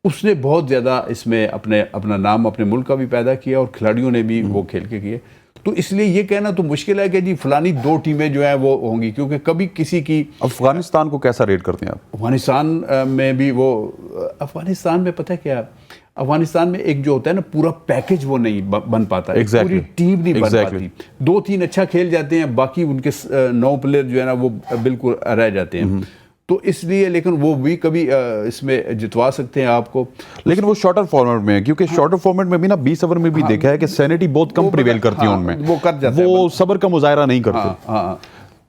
उसने बहुत ज़्यादा इसमें अपना नाम अपने मुल्क का भी पैदा किया और खिलाड़ियों ने भी वो खेल के किए। तो इसलिए ये कहना तो मुश्किल है कि जी फलानी 2 टीमें जो हैं वो होंगी, क्योंकि कभी किसी की। अफगानिस्तान को कैसा रेट करते हैं आप? अफगानिस्तान में भी वो, अफगानिस्तान में पता है क्या, अफगानिस्तान में एक जो होता है ना पूरा पैकेज, वो नहीं बन पाता, पूरी टीम नहीं बन पाती। 2-3 अच्छा खेल जाते हैं, बाकी उनके 9 प्लेयर जो है ना वो बिल्कुल रह जाते हैं। तो इसलिए, लेकिन वो भी कभी इसमें जितवा सकते हैं आपको। लेकिन वो शॉर्टर फॉर्मेट में है, क्योंकि शॉर्टर फॉर्मेट में भी ना 20 ओवर में भी देखा है कि सैनिटी बहुत कम प्रिवेल करती है उनमें, वो कर जाते हैं, वो सब्र का मुजाहरा नहीं करते। हाँ,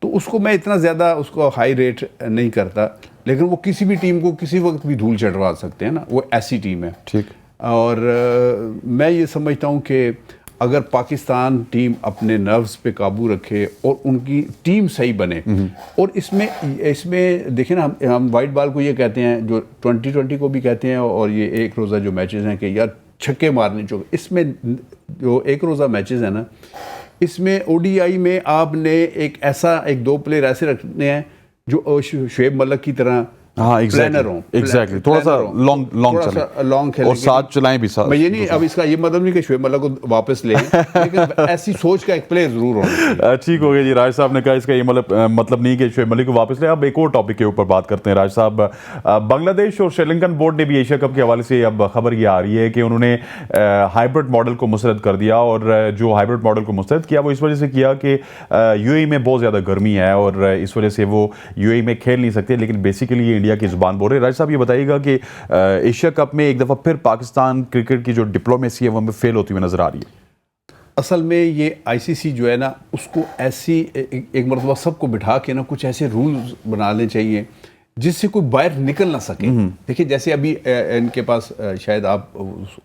तो उसको मैं इतना ज़्यादा उसको हाई रेट नहीं करता। लेकिन वो किसी भी टीम को किसी वक्त भी धूल चढ़वा सकते हैं ना, वो ऐसी टीम है। ठीक। और मैं ये समझता हूँ कि अगर पाकिस्तान टीम अपने नर्व्स पे काबू रखे और उनकी टीम सही बने, और इसमें देखें ना, हम वाइट बॉल को ये कहते हैं, जो 2020 को भी कहते हैं, और ये एक रोज़ा जो मैचेस हैं कि यार छक्के मारने चाहिए। इसमें जो एक रोज़ा मैचेस हैं ना, इसमें ओडीआई में आपने एक दो प्लेयर ऐसे रखने हैं जो शुएब मलिक की तरह हाँ प्लानर हो, एग्जैक्टली थोड़ा सा लॉन्ग चले खेलेंगे और साथ चलाएं भी साथ। मैं ये नहीं, अब इसका ये मतलब नहीं कि शुएब मलिक को वापस ले लेकिन ऐसी सोच का एक प्लेयर जरूर होना चाहिए। ठीक हो गया जी। राज साहब ने कहा इसका ये मतलब नहीं कि शुएब मलिक को वापस ले। अब एक और टॉपिक के ऊपर बात करते हैं राज साहब। बांग्लादेश और श्रीलंकन बोर्ड ने भी एशिया कप के हवाले से अब खबर ये आ रही है कि उन्होंने हाइब्रिड मॉडल को मुस्तरद कर दिया, और जो हाइब्रिड मॉडल को मुस्तरद किया वो इस वजह से किया कि यूएई में बहुत ज़्यादा गर्मी है और इस वजह से वो यूएई में खेल नहीं सकते, लेकिन बेसिकली ये इंडिया की जुबान बोल रहे हैं। राज साहब ये बताइएगा कि एशिया कप में एक दफ़ा फिर पाकिस्तान क्रिकेट की जो डिप्लोमेसी है वो हमें फेल होती हुई नजर आ रही है। असल में ये आईसीसी जो है ना, उसको ऐसी एक मरतबा सबको बिठा के ना कुछ ऐसे रूल्स बनाने चाहिए जिससे कोई बाहर निकल ना सके। देखिए जैसे अभी इनके पास शायद आप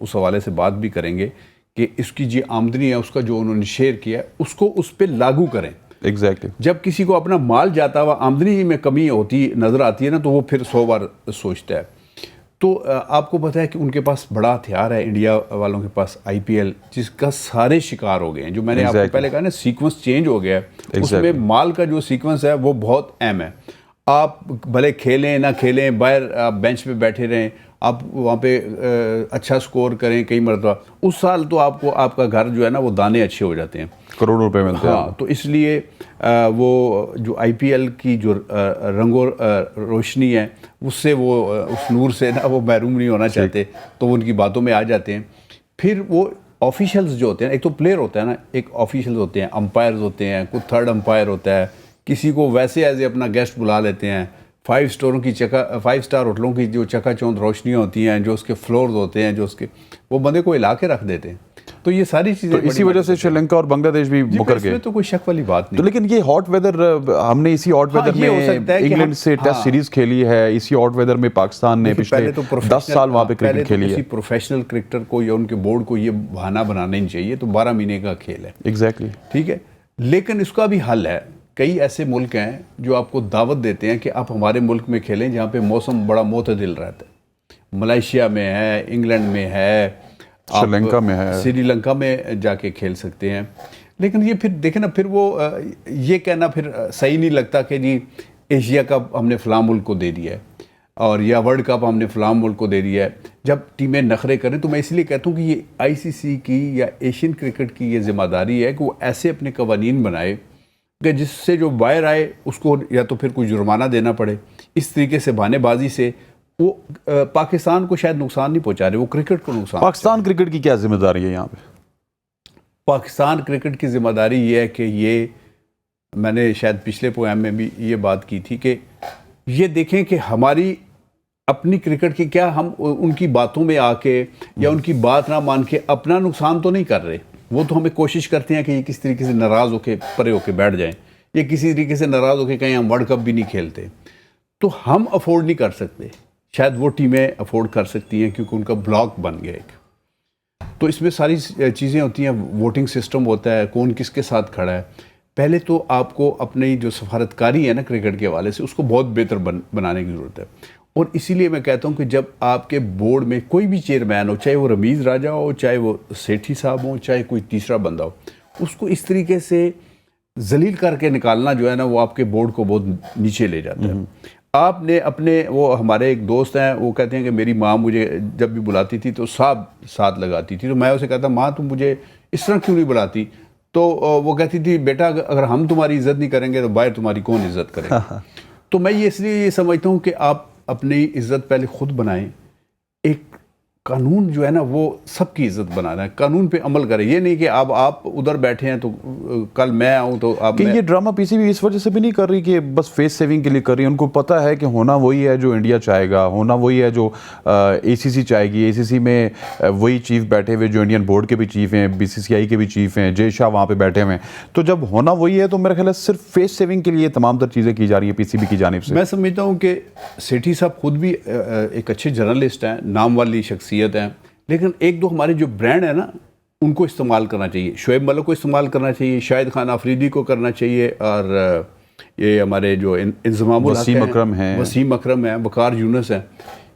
उस हवाले से बात भी करेंगे कि इसकी जो आमदनी है उसका जो उन्होंने शेयर किया है उसको उस पर लागू करें। एग्जैक्टली जब किसी को अपना माल जाता हुआ आमदनी में कमी होती नज़र आती है ना, तो वो फिर 100 बार सोचता है। तो आपको पता है कि उनके पास बड़ा हथियार है इंडिया वालों के पास, आईपीएल, जिसका सारे शिकार हो गए हैं। जो मैंने आपको पहले कहा ना, सीक्वेंस चेंज हो गया है। उसमें माल का जो सीक्वेंस है वो बहुत अहम है। आप भले खेलें ना खेलें, बाहर आप बेंच पे बैठे रहें, आप वहाँ पे अच्छा स्कोर करें कई मरतबा, उस साल तो आपको आपका घर जो है ना वो दाने अच्छे हो जाते हैं, करोड़ों रुपए मिलते हैं। हाँ, तो इसलिए वो जो आईपीएल की जो रंगो रोशनी है उससे वो उस नूर से ना वो महरूम नहीं होना चाहते, तो वो उनकी बातों में आ जाते हैं। फिर वो ऑफिशियल्स जो होते हैं, एक तो प्लेयर होता है ना, एक ऑफिशियल्स होते हैं, अंपायर्स होते हैं, कोई थर्ड अंपायर होता है, किसी को वैसे एज ए अपना गेस्ट बुला लेते हैं। 5 स्टार होटलों की जो चकाचौंध रोशनियाँ होती हैं, जो उसके फ्लोर्स होते हैं, जो उसके वो बंदे को हिला के रख देते हैं। तो ये सारी चीज़ें तो इसी वजह से श्रीलंका और बांग्लादेश भी मुकर गए। तो कोई शक वाली बात नहीं। तो लेकिन ये हॉट वेदर, हमने इसी हॉट वेदर में इंग्लैंड से टेस्ट सीरीज खेली है, इसी हॉट वेदर में पाकिस्तान ने पिछले 10 साल वहाँ पे क्रिकेट खेली है। प्रोफेशनल क्रिकेटर को या उनके बोर्ड को ये बहाना बनाना नहीं चाहिए। तो 12 महीने का खेल है, एग्जैक्टली ठीक है, लेकिन इसका भी हल है। कई ऐसे मुल्क हैं जो आपको दावत देते हैं कि आप हमारे मुल्क में खेलें जहाँ पे मौसम बड़ा मोतदिल रहता है। मलेशिया में है, इंग्लैंड में है, श्रीलंका में है, श्रीलंका में जाके खेल सकते हैं। लेकिन ये फिर देखें ना, फिर वो ये कहना फिर सही नहीं लगता कि जी एशिया कप हमने फ़लाँ मुल्क को दे दिया है और या वर्ल्ड कप हमने फ़लाँ मुल्क को दे दिया है। जब टीमें नखरे करें तो मैं इसलिए कहता हूँ कि ये आईसीसी की या एशियन क्रिकेट की ये जिम्मेदारी है कि वो ऐसे अपने कवानीन बनाए कि जिससे जो बाहर आए उसको या तो फिर कोई जुर्माना देना पड़े। इस तरीके से बहानेबाजी से वो पाकिस्तान को शायद नुकसान नहीं पहुंचा रहे, वो क्रिकेट को नुकसान। पाकिस्तान क्रिकेट की क्या जिम्मेदारी है यहाँ पे? पाकिस्तान क्रिकेट की जिम्मेदारी ये है कि ये, मैंने शायद पिछले प्रोग्राम में भी ये बात की थी कि ये देखें कि हमारी अपनी क्रिकेट की क्या, हम उनकी बातों में आके या उनकी बात ना मान के अपना नुकसान तो नहीं कर रहे। वो तो हमें कोशिश करते हैं कि ये किस तरीके से नाराज़ होके परे होके बैठ जाएं, ये किसी तरीके से नाराज़ होके कहीं हम वर्ल्ड कप भी नहीं खेलते। तो हम अफोर्ड नहीं कर सकते, शायद वो टीमें अफोर्ड कर सकती हैं क्योंकि उनका ब्लॉक बन गया एक। तो इसमें सारी चीज़ें होती हैं, वोटिंग सिस्टम होता है, कौन किसके साथ खड़ा है। पहले तो आपको अपनी जो सफारतकारी है ना क्रिकेट के हवाले से, उसको बहुत बेहतर बनाने की ज़रूरत है। और इसीलिए मैं कहता हूँ कि जब आपके बोर्ड में कोई भी चेयरमैन हो, चाहे वो रमीज़ राजा हो, चाहे वो सेठी साहब हो, चाहे कोई तीसरा बंदा हो, उसको इस तरीके से जलील करके निकालना जो है ना, वो आपके बोर्ड को बहुत नीचे ले जाता है। आपने अपने, वो हमारे एक दोस्त हैं, वो कहते हैं कि मेरी माँ मुझे जब भी बुलाती थी तो साहब साथ लगाती थी। तो मैं उसे कहता, माँ तुम मुझे इस तरह क्यों नहीं बुलाती? तो वो कहती थी, बेटा अगर हम तुम्हारी इज्जत नहीं करेंगे तो बाहर तुम्हारी कौन इज्जत करेगा। तो मैं ये इसलिए ये समझता हूँ कि आप अपनी इज्जत पहले खुद बनाएं। एक कानून जो है ना वो सबकी इज्जत बनाना है, कानून पे अमल करें। ये नहीं कि अब आप उधर बैठे हैं तो कल मैं आऊँ तो आप। ये ड्रामा पीसीबी इस वजह से भी नहीं कर रही कि बस फेस सेविंग के लिए कर रही है। उनको पता है कि होना वही है जो इंडिया चाहेगा, होना वही है जो एसीसी चाहेगी। एसीसी में वही चीफ बैठे हुए जो इंडियन बोर्ड के भी चीफ हैं, बीसीसीआई के भी चीफ हैं, जय शाह वहाँ पे बैठे हुए हैं। तो जब होना वही है तो मेरा ख्याल है सिर्फ फेस सेविंग के लिए तमाम तर चीज़ें की जा रही है पीसीबी की जानिब से। मैं समझता हूँ कि सेठी साहब खुद भी एक अच्छे जर्नलिस्ट हैं, नाम वाली शख्सियत हैं, लेकिन एक दो हमारे जो ब्रांड है ना उनको इस्तेमाल करना चाहिए। शुएब मलिक को इस्तेमाल करना चाहिए, शाहिद खान अफरीदी को करना चाहिए, और ये हमारे जो इंजमामुल वसीम अकरम हैं, वसीम अकरम हैं, वकार यूनुस हैं।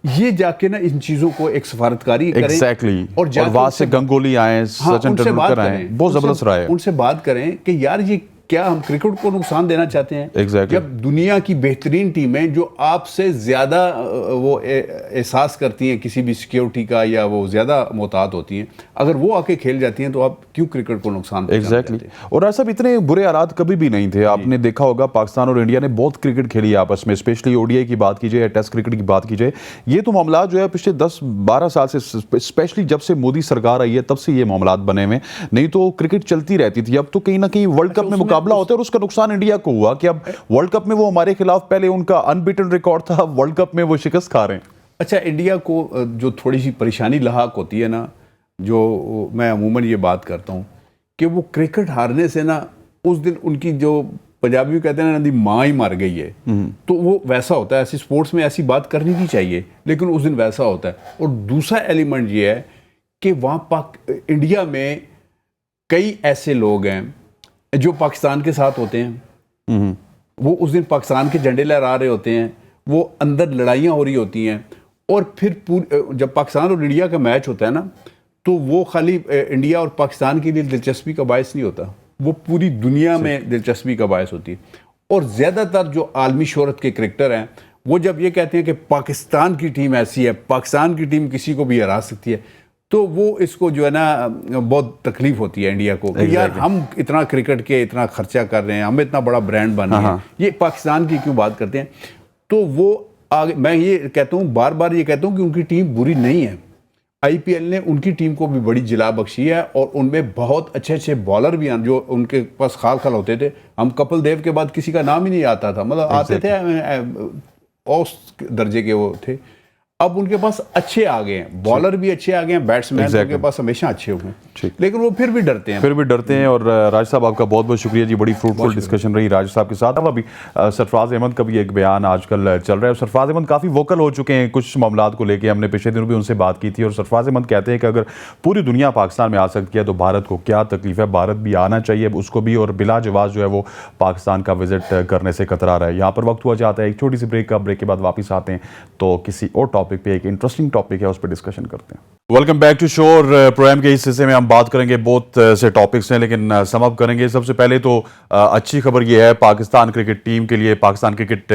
ये जाके ना इन चीजों को एक सफारतकारी करें एग्जैक्टली और और जाके वहां उनसे- से गंगोली आए, हाँ, सचिन उनसे बात तेंदुलकर आए, करें, बहुत उनसे- जबरदस्त रहा है। उनसे बात करें कि यार ये क्या हम क्रिकेट को नुकसान देना चाहते हैं? Exactly. जब दुनिया की बेहतरीन टीमें जो आपसे ज्यादा वो एहसास करती हैं किसी भी सिक्योरिटी का, या वो ज्यादा मोहतात होती हैं, अगर वो आके खेल जाती हैं तो आप क्यों क्रिकेट को नुकसान पहुंचाना एग्जैक्टली चाहते हैं? और ऐसा इतने बुरे हालात कभी भी नहीं थे। आपने देखा होगा पाकिस्तान और इंडिया ने बहुत क्रिकेट खेली है आपस में, स्पेशली ओडीआई की बात कीजिए या टेस्ट क्रिकेट की बात कीजिए। ये तो मामला जो है पिछले 10-12 साल से, स्पेशली जब से मोदी सरकार आई है तब से ये मामला बने हुए, नहीं तो क्रिकेट चलती रहती थी। अब तो कहीं ना कहीं वर्ल्ड कप में मुकाबला होता है और उसका नुकसान इंडिया को हुआ कि अब वर्ल्ड कप में वो हमारे खिलाफ, पहले उनका अनबीटन रिकॉर्ड था, वर्ल्ड कप में वो शिकस्त खा रहे हैं। अच्छा, इंडिया को जो थोड़ी सी परेशानी लाहक होती है ना, जो मैं अमूमन ये बात करता हूँ कि वो क्रिकेट हारने से ना उस दिन उनकी, जो पंजाबी में कहते हैं ना, नदी माँ ही मर गई है, तो वो वैसा होता है। ऐसी स्पोर्ट्स में ऐसी बात करनी नहीं चाहिए, लेकिन उस दिन वैसा होता है। और दूसरा एलिमेंट ये है कि वहाँ इंडिया में कई ऐसे लोग हैं जो पाकिस्तान के साथ होते हैं, वो उस दिन पाकिस्तान के झंडे लहरा रहे होते हैं, वो अंदर लड़ाइयाँ हो रही होती हैं, और फिर जब पाकिस्तान और इंडिया का मैच होता है ना, तो वो खाली इंडिया और पाकिस्तान के लिए दिलचस्पी का बायस नहीं होता, वो पूरी दुनिया में दिलचस्पी का बायस होती है। और ज़्यादातर जो आलमी शोहरत के क्रिकेटर हैं, वो जब ये कहते हैं कि पाकिस्तान की टीम ऐसी है, पाकिस्तान की टीम किसी को भी हरा सकती है, तो वो इसको जो है ना बहुत तकलीफ होती है इंडिया को कि यार हम इतना क्रिकेट के इतना खर्चा कर रहे हैं, हम इतना बड़ा ब्रांड बन रहे हैं, ये पाकिस्तान की क्यों बात करते हैं? तो वो आगे, मैं ये कहता हूँ, बार बार ये कहता हूँ कि उनकी टीम बुरी नहीं है। आईपीएल ने उनकी टीम को भी बड़ी जिला बख्शी है, और उनमें बहुत अच्छे अच्छे बॉलर भी हैं जो उनके पास खाल खाल होते थे। हम कपिल देव के बाद किसी का नाम ही नहीं आता था, मतलब आते थे औस दर्जे के वो थे। अब उनके पास अच्छे आ गए हैं, बॉलर भी अच्छे आ गए हैं, बैट्समैन उनके पास हमेशा अच्छे हुए हैं, लेकिन वो फिर भी डरते हैं। और राज साहब, आपका बहुत बहुत शुक्रिया जी, बड़ी फ्रूटफुल डिस्कशन रही राज साहब के साथ। अब अभी सरफराज अहमद का भी एक बयान आजकल चल रहा है, सरफराज अहमद काफ़ी वोकल हो चुके हैं कुछ मामलात को लेकर। हमने पिछले दिनों भी उनसे बात की थी, और सरफराज अहमद कहते हैं कि अगर पूरी दुनिया पाकिस्तान में आ सकती है तो भारत को क्या तकलीफ है, भारत भी आना चाहिए उसको भी, और बिला जवाब जो है वो पाकिस्तान का विजिट करने से कतरा रहा है। यहाँ पर वक्त हुआ चाहता है एक छोटी सी ब्रेक का, ब्रेक के बाद वापस आते हैं तो किसी और टॉपिक पे, एक इंटरेस्टिंग टॉपिक है, उस पर डिस्कशन करते हैं। वेलकम बैक टू शोर। प्रोग्राम के इस हिस्से में हम बात करेंगे, बहुत से टॉपिक्स हैं, लेकिन सम अप करेंगे। सबसे पहले तो अच्छी खबर यह है पाकिस्तान क्रिकेट टीम के लिए, पाकिस्तान क्रिकेट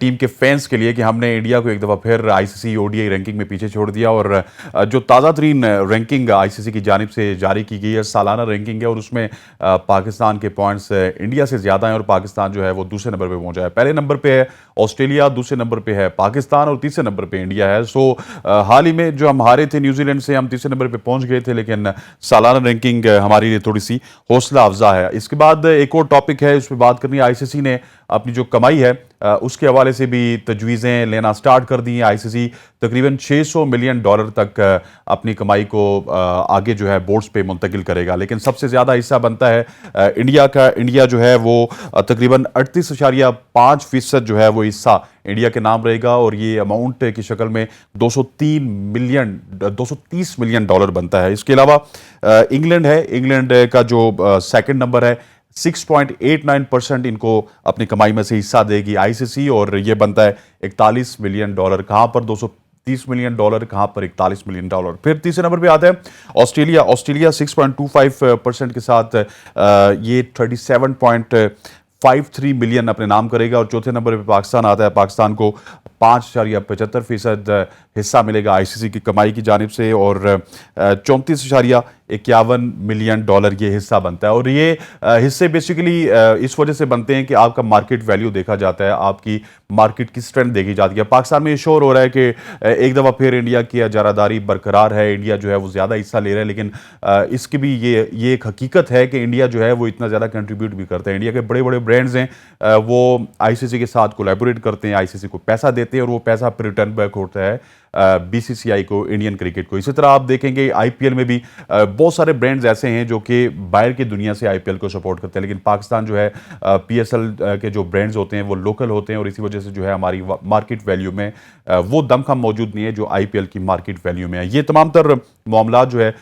टीम के फैंस के लिए, कि हमने इंडिया को एक दफ़ा फिर आईसीसी ओडीआई रैंकिंग में पीछे छोड़ दिया। और जो ताज़ा तरीन रैंकिंग आईसीसी की जानिब से जारी की गई है, सालाना रैंकिंग है, और उसमें पाकिस्तान के पॉइंट्स इंडिया से ज़्यादा हैं, और पाकिस्तान जो है वो दूसरे नंबर पर पहुँचा है। पहले नंबर पर है ऑस्ट्रेलिया, दूसरे नंबर पर है पाकिस्तान, और तीसरे नंबर पर इंडिया है। सो हाल ही में जो हम हारे थे न्यूजीलैंड से, हम तीसरे नंबर पे पहुंच गए थे, लेकिन सालाना रैंकिंग हमारे लिए थोड़ी सी हौसला अफजा है। इसके बाद एक और टॉपिक है, उस पर बात करनी है। आईसीसी ने अपनी जो कमाई है उसके हवाले से भी तजवीज़ें लेना स्टार्ट कर दी हैं। आईसीसी तकरीबन $600 मिलियन तक अपनी कमाई को आगे जो है बोर्ड्स पे मुंतकिल करेगा, लेकिन सबसे ज़्यादा हिस्सा बनता है इंडिया का। इंडिया जो है वो तकरीबन 38.5% जो है वो हिस्सा इंडिया के नाम रहेगा, और ये अमाउंट की शक्ल में $230 मिलियन बनता है। इसके अलावा इंग्लैंड है, इंग्लैंड का जो सेकंड नंबर है, 6.89% इनको अपनी कमाई में से हिस्सा देगी आईसीसी, और ये बनता है $41 मिलियन। कहाँ पर $230 मिलियन, कहाँ पर $41 मिलियन। फिर तीसरे नंबर पे आता है ऑस्ट्रेलिया। ऑस्ट्रेलिया 6.25% के साथ ये 37.53 मिलियन अपने नाम करेगा, और चौथे नंबर पे पाकिस्तान आता है। पाकिस्तान को 5.75% हिस्सा मिलेगा आईसीसी की कमाई की जानिब से, और 34.51 मिलियन ये हिस्सा बनता है। और ये हिस्से बेसिकली इस वजह से बनते हैं कि आपका मार्केट वैल्यू देखा जाता है, आपकी मार्केट की स्ट्रेंथ देखी जाती है। पाकिस्तान में ये शोर हो रहा है कि एक दफ़ा फिर इंडिया की इजारादारी बरकरार है, इंडिया जो है वो ज़्यादा हिस्सा ले रहा है, लेकिन इसकी भी ये एक हकीकत है कि इंडिया जो है वो इतना ज़्यादा कंट्रीब्यूट भी करता है। इंडिया के बड़े बड़े ब्रांड्स हैं, वो आईसीसी के साथ कोलैबोरेट करते हैं, आईसीसी को पैसा देते हैं, और वो पैसा फिर रिटर्न बैक होता है बीसीसीआई को, इंडियन क्रिकेट को। इसी तरह आप देखेंगे आईपीएल में भी बहुत सारे ब्रांड्स ऐसे हैं जो कि बाहर की दुनिया से आईपीएल को सपोर्ट करते हैं, लेकिन पाकिस्तान जो है पीएसएल के जो ब्रांड्स होते हैं वो लोकल होते हैं, और इसी वजह से जो है हमारी मार्केट वैल्यू में वो दमखम मौजूद नहीं है जो आईपीएल की मार्केट वैल्यू में है। ये तमाम तर मामला जो है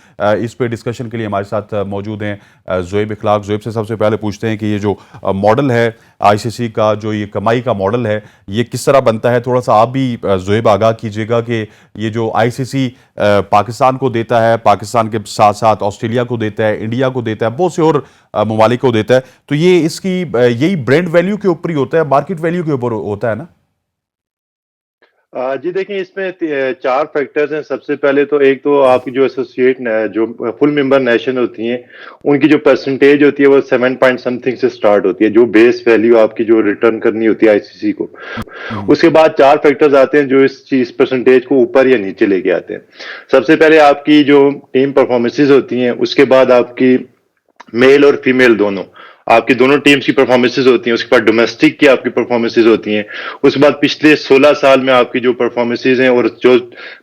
इस पे डिस्कशन के लिए हमारे साथ मौजूद हैं ज़ोएब इखलाक। ज़ोएब से सबसे पहले पूछते हैं कि ये जो मॉडल है आईसीसी का जो ये कमाई का मॉडल है ये किस तरह बनता है, थोड़ा सा आप भी ज़ोएब आगाह कीजिएगा कि ये जो आईसीसी पाकिस्तान को देता है, पाकिस्तान के साथ साथ ऑस्ट्रेलिया को देता है, इंडिया को देता है, बहुत से और ममालिक को देता है, तो ये इसकी यही ब्रांड वैल्यू के ऊपर ही होता है, मार्केट वैल्यू के ऊपर होता है ना? जी देखिए, इसमें चार फैक्टर्स हैं। सबसे पहले तो एक तो आपकी जो एसोसिएट जो फुल मेंबर नेशन होती हैं, उनकी जो परसेंटेज होती है वो 7 पॉइंट समथिंग से स्टार्ट होती है, जो बेस वैल्यू आपकी जो रिटर्न करनी होती है आईसीसी को। उसके बाद चार फैक्टर्स आते हैं जो इस चीज परसेंटेज को ऊपर या नीचे लेके आते हैं। सबसे पहले आपकी जो टीम परफॉर्मेंसेज होती हैं, उसके बाद आपकी मेल और फीमेल दोनों आपकी दोनों टीम्स की परफॉर्मेंसेज होती हैं, उसके बाद डोमेस्टिक की आपकी परफॉर्मेंसेज होती हैं, उसके बाद पिछले 16 साल में आपकी जो परफॉर्मेंसेज हैं, और जो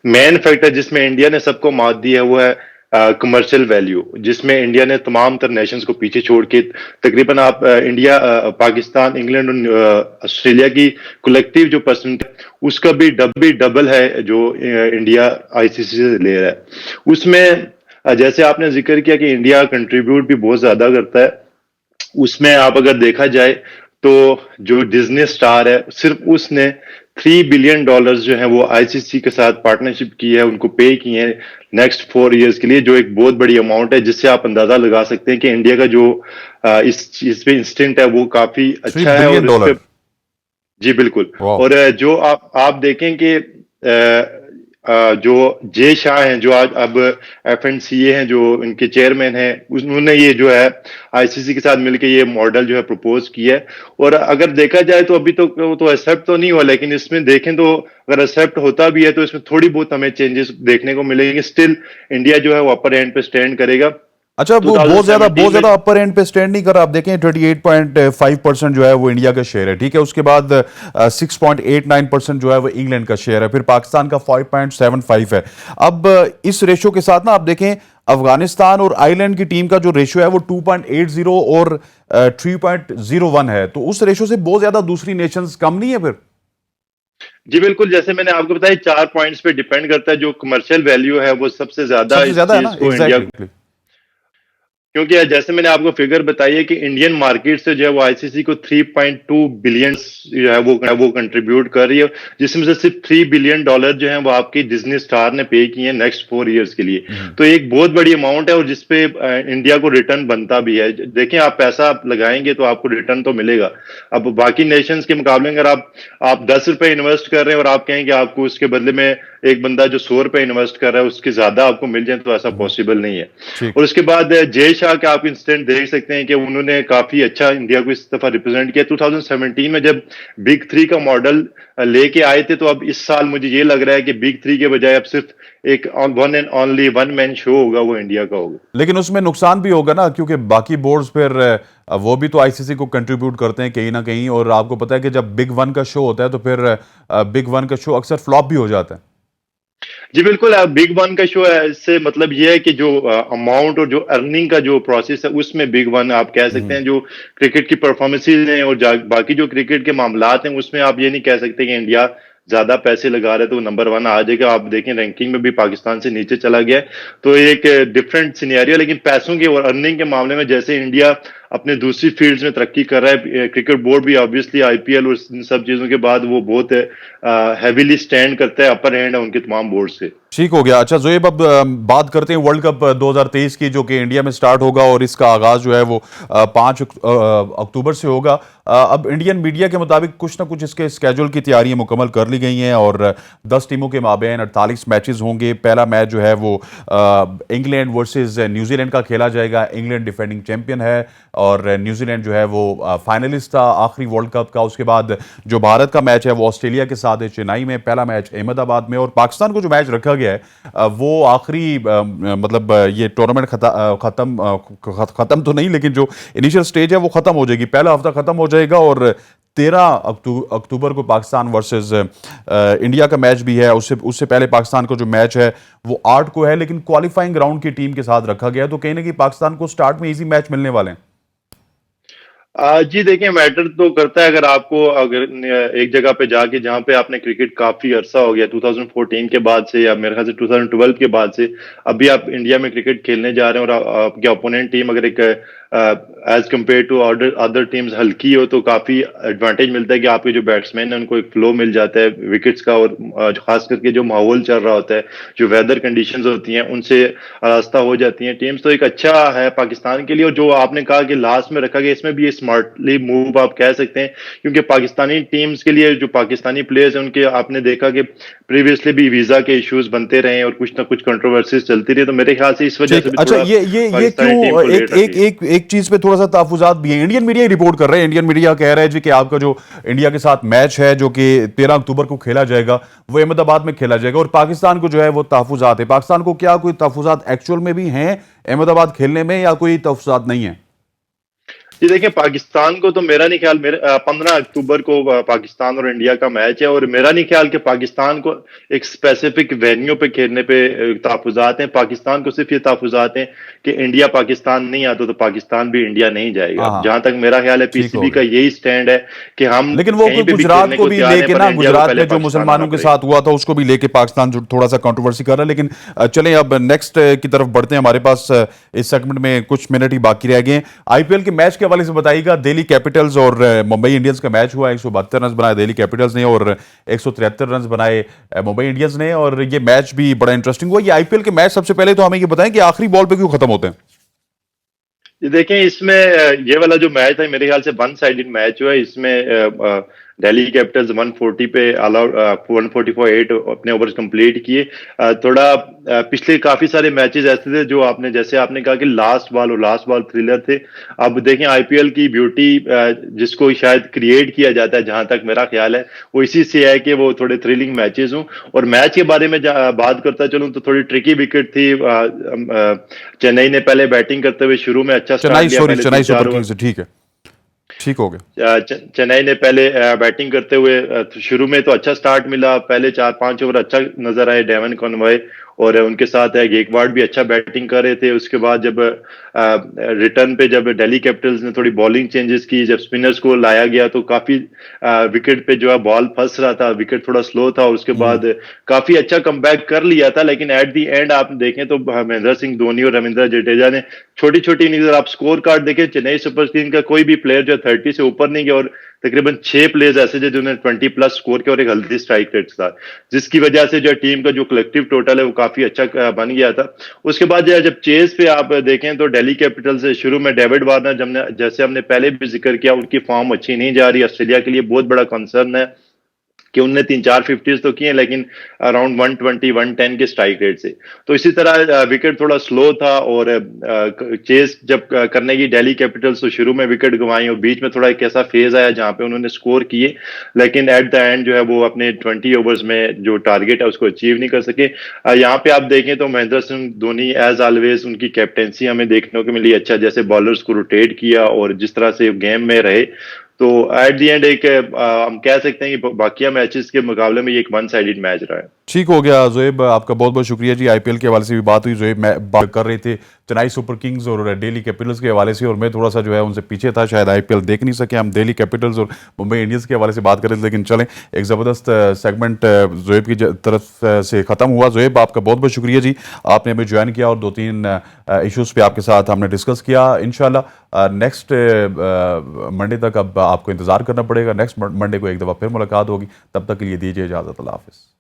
मेन फैक्टर जिसमें इंडिया ने सबको मात दी है वो है कमर्शियल वैल्यू, जिसमें इंडिया ने तमाम तर नेशंस को पीछे छोड़ के तकरीबन आप इंडिया, पाकिस्तान, इंग्लैंड और ऑस्ट्रेलिया की कलेक्टिव जो परसेंटेज उसका भी डबल है जो इंडिया आईसीसी से ले रहा है। उसमें जैसे आपने जिक्र किया कि इंडिया कंट्रीब्यूट भी बहुत ज्यादा करता है, उसमें आप अगर देखा जाए तो जो डिज्नी स्टार है सिर्फ उसने $3 बिलियन जो है वो आईसीसी के साथ पार्टनरशिप की है, उनको पे किए हैं नेक्स्ट 4 इयर्स के लिए, जो एक बहुत बड़ी अमाउंट है, जिससे आप अंदाजा लगा सकते हैं कि इंडिया का जो इस चीज पे इंस्टेंट है वो काफी अच्छा है। और इस पे जी बिल्कुल। और जो आप देखें कि जो जे शाह हैं, जो आज अब एफएनसीए हैं, जो इनके चेयरमैन हैं, उन्होंने ये जो है आईसीसी के साथ मिलकर ये मॉडल जो है प्रपोज किया है। और अगर देखा जाए तो अभी तो एक्सेप्ट तो नहीं हुआ, लेकिन इसमें देखें तो अगर एक्सेप्ट होता भी है तो इसमें थोड़ी बहुत हमें चेंजेस देखने को मिलेंगे। स्टिल इंडिया जो है वो अपर एंड पे स्टैंड करेगा। अच्छा, वो बहुत ज्यादा अपर एंड पे स्टैंड नहीं कर रहा। आप देखें 38.5% जो है वो इंडिया का शेयर है, ठीक है। उसके बाद 6.89% जो है वो इंग्लैंड का शेयर है, फिर पाकिस्तान का 5.75 है। अब इस रेशो के साथ ना आप देखें अफगानिस्तान और आयरलैंड की टीम का जो रेशो है वो 2.80 और 3.01 है, तो उस रेशो से बहुत ज्यादा दूसरी नेशंस कम नहीं है फिर? जी बिल्कुल, जैसे मैंने आपको बताया 4 पॉइंट्स पे डिपेंड करता है। जो कमर्शियल वैल्यू है वो सबसे ज्यादा है ना, इंडिया, क्योंकि जैसे मैंने आपको फिगर बताई है कि इंडियन मार्केट से जो है वो आईसीसी को 3.2 बिलियन जो है वो कंट्रीब्यूट कर रही है, जिसमें से सिर्फ $3 बिलियन जो है वो आपकी डिज्नी स्टार ने पे किए हैं नेक्स्ट 4 इयर्स के लिए। तो एक बहुत बड़ी अमाउंट है और जिसपे इंडिया को रिटर्न बनता भी है। देखें, आप पैसा लगाएंगे तो आपको रिटर्न तो मिलेगा। अब बाकी नेशंस के मुकाबले अगर आप 10 रुपए इन्वेस्ट कर रहे हैं और आप कहें कि आपको उसके बदले में एक बंदा जो 100 रुपए इन्वेस्ट कर रहा है उसके ज्यादा आपको मिल जाए, तो ऐसा पॉसिबल नहीं है। और उसके बाद जय शाह का आप इंसिडेंट देख सकते हैं कि उन्होंने काफी अच्छा इंडिया को इस दफा रिप्रेजेंट किया। 2017 में जब बिग 3 का मॉडल लेके आए थे, तो अब इस साल मुझे ये लग रहा है कि बिग 3 के बजाय अब सिर्फ एक one and only one man show होगा, वो इंडिया का होगा। लेकिन उसमें नुकसान भी होगा ना, क्योंकि बाकी बोर्ड्स फिर वो भी तो आईसीसी को कंट्रीब्यूट करते हैं कहीं ना कहीं, और आपको पता है कि जब बिग वन का शो होता है तो फिर बिग वन का शो अक्सर फ्लॉप भी हो जाता है। जी बिल्कुल, बिग वन का शो है, इससे मतलब ये है कि जो अमाउंट और जो अर्निंग का जो प्रोसेस है उसमें बिग वन आप कह सकते हैं। जो क्रिकेट की परफॉर्मेंसेज हैं और बाकी जो क्रिकेट के मामलात हैं उसमें आप ये नहीं कह सकते कि इंडिया ज्यादा पैसे लगा रहे तो नंबर 1 आ जाएगा। आप देखें रैंकिंग में भी पाकिस्तान से नीचे चला गया है, तो एक डिफरेंट सिनेरियो। लेकिन पैसों के और अर्निंग के मामले में जैसे इंडिया अपने दूसरी फील्ड्स में तरक्की कर रहा है, क्रिकेट बोर्ड भी ऑब्वियसली आईपीएल और इन सब चीजों के बाद वो बहुत हैवीली स्टैंड करता है, अपर हैंड है उनके तमाम बोर्ड से। ठीक हो गया। अच्छा ज़ोएब, अब बात करते हैं वर्ल्ड कप 2023 की, जो कि इंडिया में स्टार्ट होगा और इसका आगाज जो है वो 5 अक्टूबर से होगा। अब इंडियन मीडिया के मुताबिक कुछ ना कुछ इसके स्केड्यूल की तैयारियां मुकम्मल कर ली गई हैं और 10 टीमों के माबैन 48 मैचेस होंगे। पहला मैच जो है वो इंग्लैंड वर्सेस न्यूजीलैंड का खेला जाएगा। इंग्लैंड डिफेंडिंग चैंपियन है और न्यूजीलैंड जो है वो फाइनलिस्ट था आखिरी वर्ल्ड कप का। उसके बाद जो भारत का मैच है वो ऑस्ट्रेलिया के साथ है चेन्नई में, पहला मैच अहमदाबाद में। और पाकिस्तान को जो मैच रखा गया है वो आखिरी मतलब ये टूर्नामेंट खत्म तो नहीं, लेकिन जो इनिशियल स्टेज है वो खत्म हो जाएगी, पहला हफ्ता खत्म हो जाएगा और 13 अक्टूबर को पाकिस्तान वर्सेस इंडिया का मैच भी है। उससे पहले पाकिस्तान को जो मैच है वो 8 को है, लेकिन क्वालिफाइंग राउंड की टीम के साथ रखा गया है, तो कहीं ना कहीं पाकिस्तान को स्टार्ट में इजी मैच मिलने वाले हैं। जी देखिए, मैटर तो करता है। अगर एक जगह पे जाके जहाँ पे आपने क्रिकेट काफी अरसा हो गया 2014 के बाद से, या मेरे ख्याल से 2012 के बाद से अभी आप इंडिया में क्रिकेट खेलने जा रहे हैं, और आपके ओपोनेंट टीम अगर एक as compare to other teams हल्की हो, तो काफी एडवांटेज मिलता है कि आपके जो बैट्समैन है उनको एक फ्लो मिल जाता है विकेट्स का, और खास करके जो माहौल चल रहा होता है, जो वेदर कंडीशंस होती हैं, उनसे रास्ता हो जाती हैं टीम्स। तो एक अच्छा है पाकिस्तान के लिए। और जो आपने कहा कि लास्ट में रखा गया, इसमें भी ये स्मार्टली मूव आप कह सकते हैं, क्योंकि पाकिस्तानी टीम्स के लिए जो पाकिस्तानी प्लेयर्स हैं उनके आपने देखा कि प्रीवियसली भी वीजा के इश्यूज बनते रहे और कुछ ना कुछ कंट्रोवर्सीज चलती रही। तो मेरे ख्याल से इस वजह ठीक, से भी अच्छा, थोड़ा ये पाकिस्तानी टीम क्यों को लेट एक रखी एक है। एक एक चीज पे थोड़ा सा तहफुजात भी है। इंडियन मीडिया ही रिपोर्ट कर रहे हैं, इंडियन मीडिया कह रहा है जी कि आपका जो इंडिया के साथ मैच है जो कि 13 अक्टूबर को खेला जाएगा, वो अहमदाबाद में खेला जाएगा, और पाकिस्तान को जो है वो तहफुजात है। पाकिस्तान को क्या कोई तहफुजात एक्चुअल में भी हैं अहमदाबाद खेलने में, या कोई तहफुजात नहीं है? जी देखिए, पाकिस्तान को तो मेरा नहीं ख्याल, 15 अक्टूबर को पाकिस्तान और इंडिया का मैच है, और मेरा नहीं ख्याल कि पाकिस्तान को एक स्पेसिफिक वेन्यू पे खेलने पे तहफुजात हैं। पाकिस्तान को सिर्फ ये तहफुजात हैं कि इंडिया पाकिस्तान नहीं आता तो पाकिस्तान भी इंडिया नहीं जाएगा। हाँ हाँ, जहां तक मेरा ख्याल है, ठीक हो पीसीबी का गया। यही स्टैंड है कि हम लेकिन वो कहीं पे भी गुजरात खेलने को को भी तैयार हैं, लेके पर ना, इंडिया को गुजरात पहले में जो पाकिस्तान आना मुसलमानों के पड़ेगा। साथ हुआ था उसको भी लेके पाकिस्तान जो थोड़ा सा कंट्रोवर्सी कर रहा है। लेकिन चलें अब नेक्स्ट की तरफ बढ़ते हैं। हमारे पास इस सेगमेंट में कुछ मिनट ही बाकी रह गए हैं। आईपीएल के मैच के हवाले से बताइएगा। दिल्ली कैपिटल्स और मुंबई इंडियंस का मैच हुआ। 172 रन बनाए दिल्ली कैपिटल्स ने और 173 रन बनाए मुंबई इंडियंस ने, और ये मैच भी बड़ा इंटरेस्टिंग हुआ। ये आईपीएल के मैच, सबसे पहले तो हमें ये बताएं कि आखिरी बॉल पे क्यों खत्म होते हैं? ये देखें, इसमें ये वाला जो मैच था मेरे ख्याल से वन साइडेड मैच हुआ है। इसमें दिल्ली कैपिटल्स 140 पे अलाउड 140 फॉर 8 अपने ओवर्स कंप्लीट किए। थोड़ा पिछले काफी सारे मैचेस ऐसे थे जो जैसे आपने कहा कि लास्ट बॉल थ्रिलर थे। अब देखें, आईपीएल की ब्यूटी जिसको शायद क्रिएट किया जाता है, जहां तक मेरा ख्याल है, वो इसी से है कि वो थोड़े थ्रिलिंग मैचेस हों। और मैच के बारे में बात करता चलूं तो थोड़ी ट्रिकी विकेट थी। चेन्नई ने पहले बैटिंग करते हुए शुरू में अच्छा स्टार्ट लिया, पहले चेन्नई तीन चार सुपर ओवर। किंग्स, ठीक है, ठीक हो गया। चेन्नई ने पहले बैटिंग करते हुए शुरू में तो अच्छा स्टार्ट मिला, पहले 4-5 ओवर अच्छा नजर आए डेवन कॉनवॉय, और उनके साथ गेकवार्ड भी अच्छा बैटिंग कर रहे थे। उसके बाद जब रिटर्न पे जब दिल्ली कैपिटल्स ने थोड़ी बॉलिंग चेंजेस की, जब स्पिनर्स को लाया गया, तो काफी विकेट पे जो है बॉल फंस रहा था, विकेट थोड़ा स्लो था, और उसके बाद काफी अच्छा कमबैक कर लिया था। लेकिन एट दी एंड आप देखें तो महेंद्र सिंह धोनी और रविंद्र जडेजा ने छोटी छोटी इनिंग्स, आप स्कोर कार्ड देखें, चेन्नई सुपर किंग्स का कोई भी प्लेयर जो 30 से ऊपर नहीं गया, और तकरीबन 6 प्लेयर्स ऐसे थे जिन्होंने 20 प्लस स्कोर किया, और एक हेल्दी स्ट्राइक रेट था, जिसकी वजह से जो टीम का जो कलेक्टिव टोटल है वो काफी अच्छा बन गया था। उसके बाद जब चेस पे आप देखें तो दिल्ली कैपिटल से शुरू में डेविड वार्नर, जैसे हमने पहले भी जिक्र किया, उनकी फॉर्म अच्छी नहीं जा रही। ऑस्ट्रेलिया के लिए बहुत बड़ा कंसर्न है कि उनने 3-4 50s तो किए, लेकिन अराउंड 120-110 के स्ट्राइक रेट से। तो इसी तरह विकेट थोड़ा स्लो था, और चेस जब करने की दिल्ली कैपिटल्स, तो शुरू में विकेट गंवाई, और बीच में थोड़ा एक ऐसा फेज आया जहां पे उन्होंने स्कोर किए, लेकिन एट द एंड जो है वो अपने 20 ओवर्स में जो टारगेट है उसको अचीव नहीं कर सके। यहाँ पे आप देखें तो महेंद्र सिंह धोनी एज ऑलवेज उनकी कैप्टेंसी हमें देखने को मिली। अच्छा, जैसे बॉलर्स को रोटेट किया और जिस तरह से गेम में रहे, तो एट दी एंड एक हम कह सकते हैं कि बाकी मैचेस के मुकाबले में ये एक वन साइडेड मैच रहा है। ठीक हो गया ज़ोएब, आपका बहुत बहुत शुक्रिया जी। आईपीएल के हवाले से भी बात हुई, ज़ोएब मैं बात कर रहे थे चेन्नई सुपर किंग्स और दिल्ली कैपिटल्स के हवाले से, और मैं थोड़ा सा जो है उनसे पीछे था, शायद आईपीएल देख नहीं सके। हम दिल्ली कैपिटल्स और मुंबई इंडियंस के हवाले से बात कर रहे थे। लेकिन चलें, एक ज़बरदस्त सेगमेंट ज़ोएब की तरफ से ख़त्म हुआ। ज़ोएब, आपका बहुत बहुत शुक्रिया जी, आपने हमें ज्वाइन किया और 2-3 इश्यूज़ पे आपके साथ हमने डिस्कस किया। इंशाल्लाह नेक्स्ट मंडे तक अब आपको इंतज़ार करना पड़ेगा। नेक्स्ट मंडे को एक दफ़ा फिर मुलाकात होगी। तब तक के लिए दीजिए इजाज़त। अल्लाह हाफ़िज़।